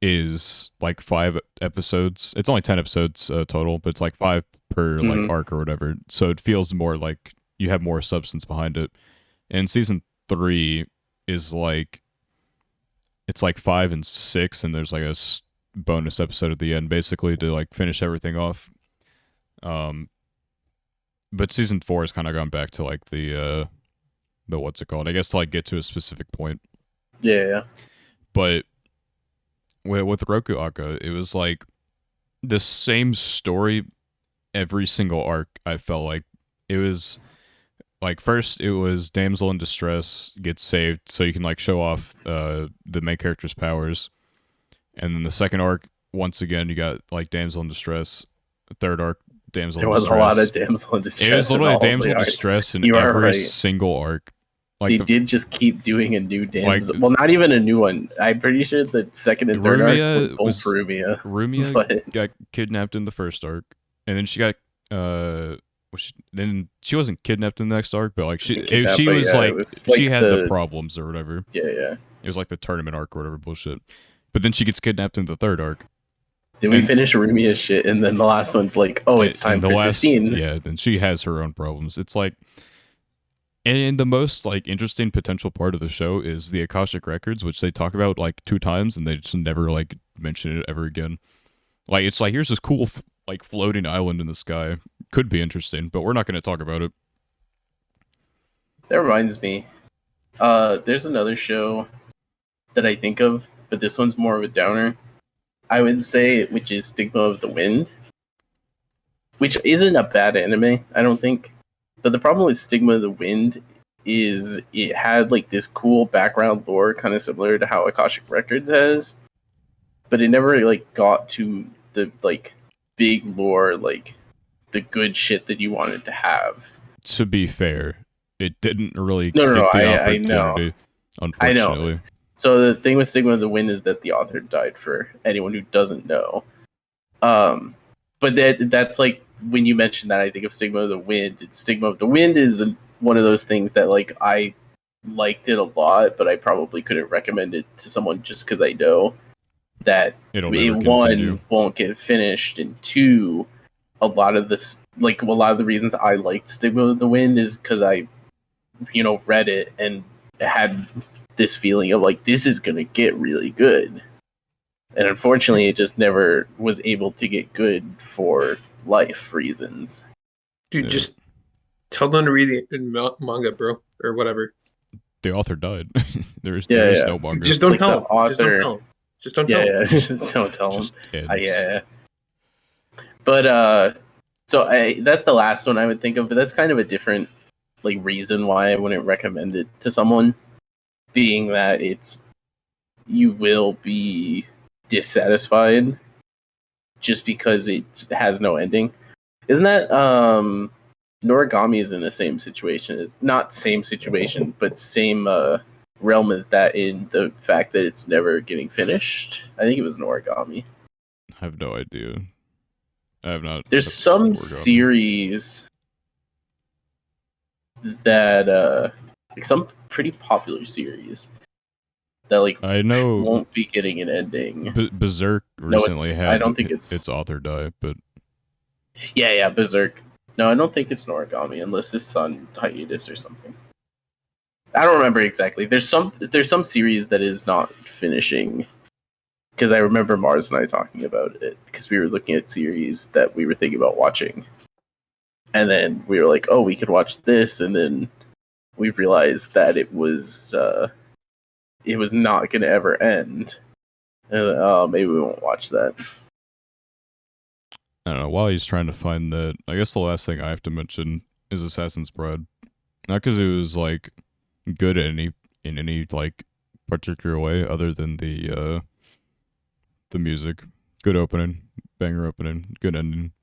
is like 5 episodes. It's only 10 episodes total, but it's like 5 per like arc or whatever. So it feels more like you have more substance behind it. And season 3 is like it's like 5 and 6, and there's like a bonus episode at the end, basically to like finish everything off. But season 4 has kind of gone back to like the what's it called? I guess to like get to a specific point. Yeah. But with Rokuaka, it was like the same story every single arc. I felt like it was like first it was damsel in distress gets saved so you can like show off the main character's powers, and then the second arc once again you got like damsel in distress. The third arc damsel There in was distress. a lot of damsel in distress. It was literally in all damsel the in arcs. distress in You are every right. single arc. They did just keep doing a new damsel. Like- Well, not even a new one. I'm pretty sure the second and third Rumia arc were both was- Rumia. Rumia But got kidnapped in the first arc, and then she got then she wasn't kidnapped in the next arc, but like she kidnapped, she but was yeah, like it was she like had the the- problems or whatever. yeah. It was like the tournament arc or whatever bullshit. But then she gets kidnapped in the third arc. Then we And- finish Rumia's shit, and then the last one's like, oh, it's time And the for last, Sistine. yeah, then she has her own problems. It's like, and the most like interesting potential part of the show is the Akashic Records, which they talk about like 2 times, and they just never like mention it ever again. Like it's like here's this cool like floating island in the sky. Could be interesting, but we're not going to talk about it. That reminds me. There's another show that I think of, but this one's more of a downer. I would say, which is Stigma of the Wind, which isn't a bad anime, I don't think. But the problem with Stigma of the Wind is it had like this cool background lore, kind of similar to how Akashic Records has, but it never like got to the like big lore, like the good shit that you wanted to have. to be fair, it didn't really No, get the I know. opportunity, I know. unfortunately. So the thing with Stigma of the Wind is that the author died, for anyone who doesn't know. But that's like, when you mention that, I think of Stigma of the Wind. Stigma of the Wind is one of those things that, like, I liked it a lot, but I probably couldn't recommend it to someone just because I know that It'll it, never continue. one, won't get finished, and two, a lot of the reasons I liked Stigma of the Wind is because I, read it and had this feeling of like, this is gonna get really good. And unfortunately, it just never was able to get good for life reasons. Dude, Yeah. just tell them to read it in manga, bro, or whatever. The author died. there is Yeah. no manga. Just don't Like, tell the them. Just don't author- tell them. Just don't tell them. Yeah, just don't tell them. Just ends. Yeah. But so that's the last one I would think of. But that's kind of a different reason why I wouldn't recommend it to someone, being that you will be dissatisfied just because it has no ending. Isn't that Noragami is in the same situation, as not same situation, but same realm as that, in the fact that it's never getting finished? I think it was Noragami. I have no idea. I have not. There's some series that some pretty popular series that I know won't be getting an ending. Berserk recently had I don't think it's author die, but yeah, Berserk. No, I don't think it's Noragami unless it's on hiatus or something. I don't remember exactly. There's some series that is not finishing, because I remember Mars and I talking about it because we were looking at series that we were thinking about watching, and then we were like, oh, we could watch this, and then we realized that it was not going to ever end. And oh, maybe we won't watch that. I don't know. While he's trying to find that, I guess the last thing I have to mention is Assassin's Bride. Not because it was like good in any like particular way, other than the music. Good opening, banger opening, good ending.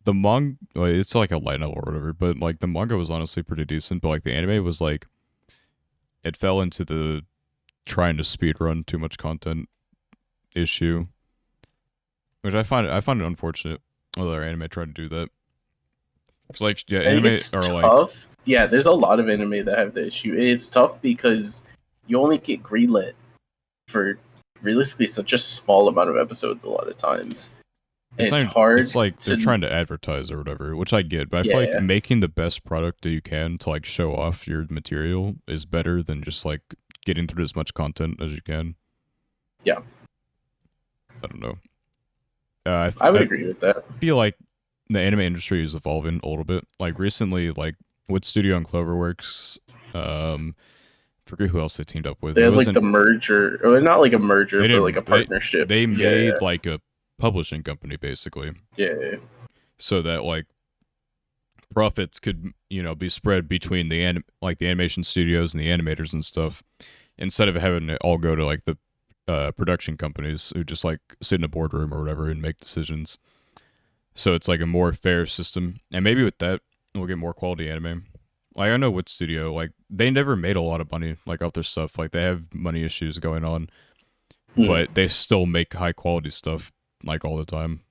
The manga, it's like a light novel or whatever, but like the manga was honestly pretty decent. But like the anime was like, it fell into the trying to speedrun too much content issue, which I find it unfortunate. Although our anime tried to do that, because like anime it's are tough. like, yeah, there's a lot of anime that have the issue. It's tough because you only get greenlit for realistically such a small amount of episodes a lot of times. And it's hard. It's like they're trying to advertise or whatever, which I get, but I feel like making the best product that you can to like show off your material is better than just like getting through as much content as you can. Yeah. I don't know. I would agree with that. I feel like the anime industry is evolving a little bit. Like recently, like Wood Studio and Cloverworks, forget who else they teamed up with. They had like the merger, or not like a merger, but like a partnership. They made like a publishing company basically. Yeah. So that like profits could, be spread between the animation studios and the animators and stuff, instead of having it all go to like the production companies who just like sit in a boardroom or whatever and make decisions. So it's like a more fair system, and maybe with that we'll get more quality anime. Like I know Wood Studio, like they never made a lot of money like off their stuff. Like they have money issues going on, but they still make high quality stuff like all the time.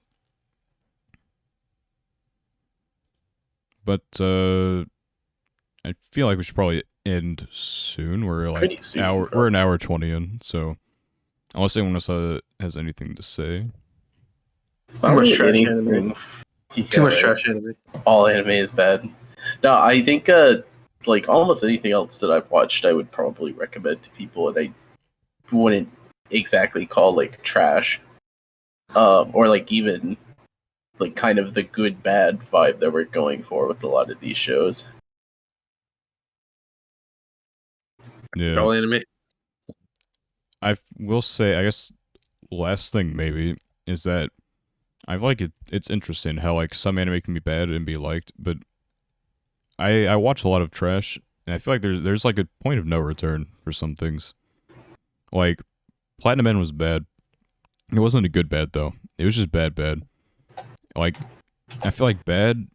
But I feel like we should probably end soon. We're like we're an hour 20 in, so unless anyone else has anything to say. Too much trash anime. Too much trash anime. All anime is bad. No, I think like almost anything else that I've watched, I would probably recommend to people, and I wouldn't exactly call like trash, or like even like kind of the good bad vibe that we're going for with a lot of these shows. Yeah, all anime. I will say, I guess last thing maybe is that I like it. It's interesting how like some anime can be bad and be liked, but I watch a lot of trash, and I feel like there's like a point of no return for some things. Like Platinum Man was bad. It wasn't a good bad though. It was just bad. Like I feel like bad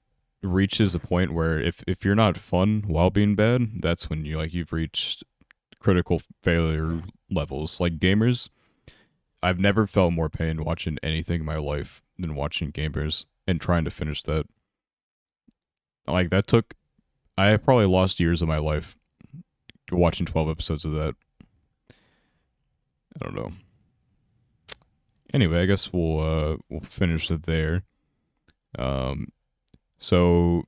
reaches a point where if you're not fun while being bad, that's when you've reached critical failure levels. Like gamers, I've never felt more pain watching anything in my life than watching gamers and trying to finish that. Like that took, I probably lost years of my life watching 12 episodes of that. I don't know. Anyway, I guess we'll finish it there. So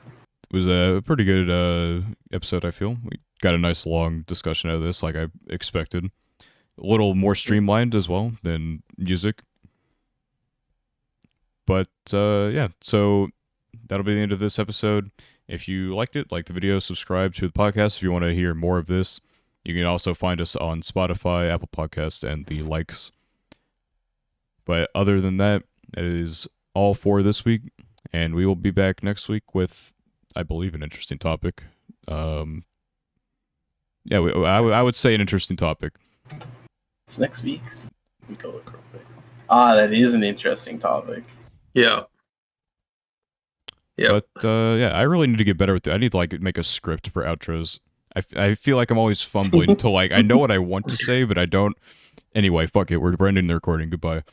it was a pretty good episode. I feel we got a nice long discussion out of this, like I expected. A little more streamlined as well than music. But yeah, so that'll be the end of this episode. If you liked it, like the video, subscribe to the podcast if you want to hear more of this. You can also find us on Spotify, Apple Podcast, and the likes. But other than that, that is all for this week, and we will be back next week with, I believe, an interesting topic. Yeah, I would say an interesting topic. It's next week's. Let me go look real quick. Ah, that is an interesting topic. Yeah. But yeah, I really need to get better with it. I need to make a script for outros. I feel like I'm always fumbling to I know what I want to say, but I don't. Anyway, fuck it. We're ending the recording. Goodbye.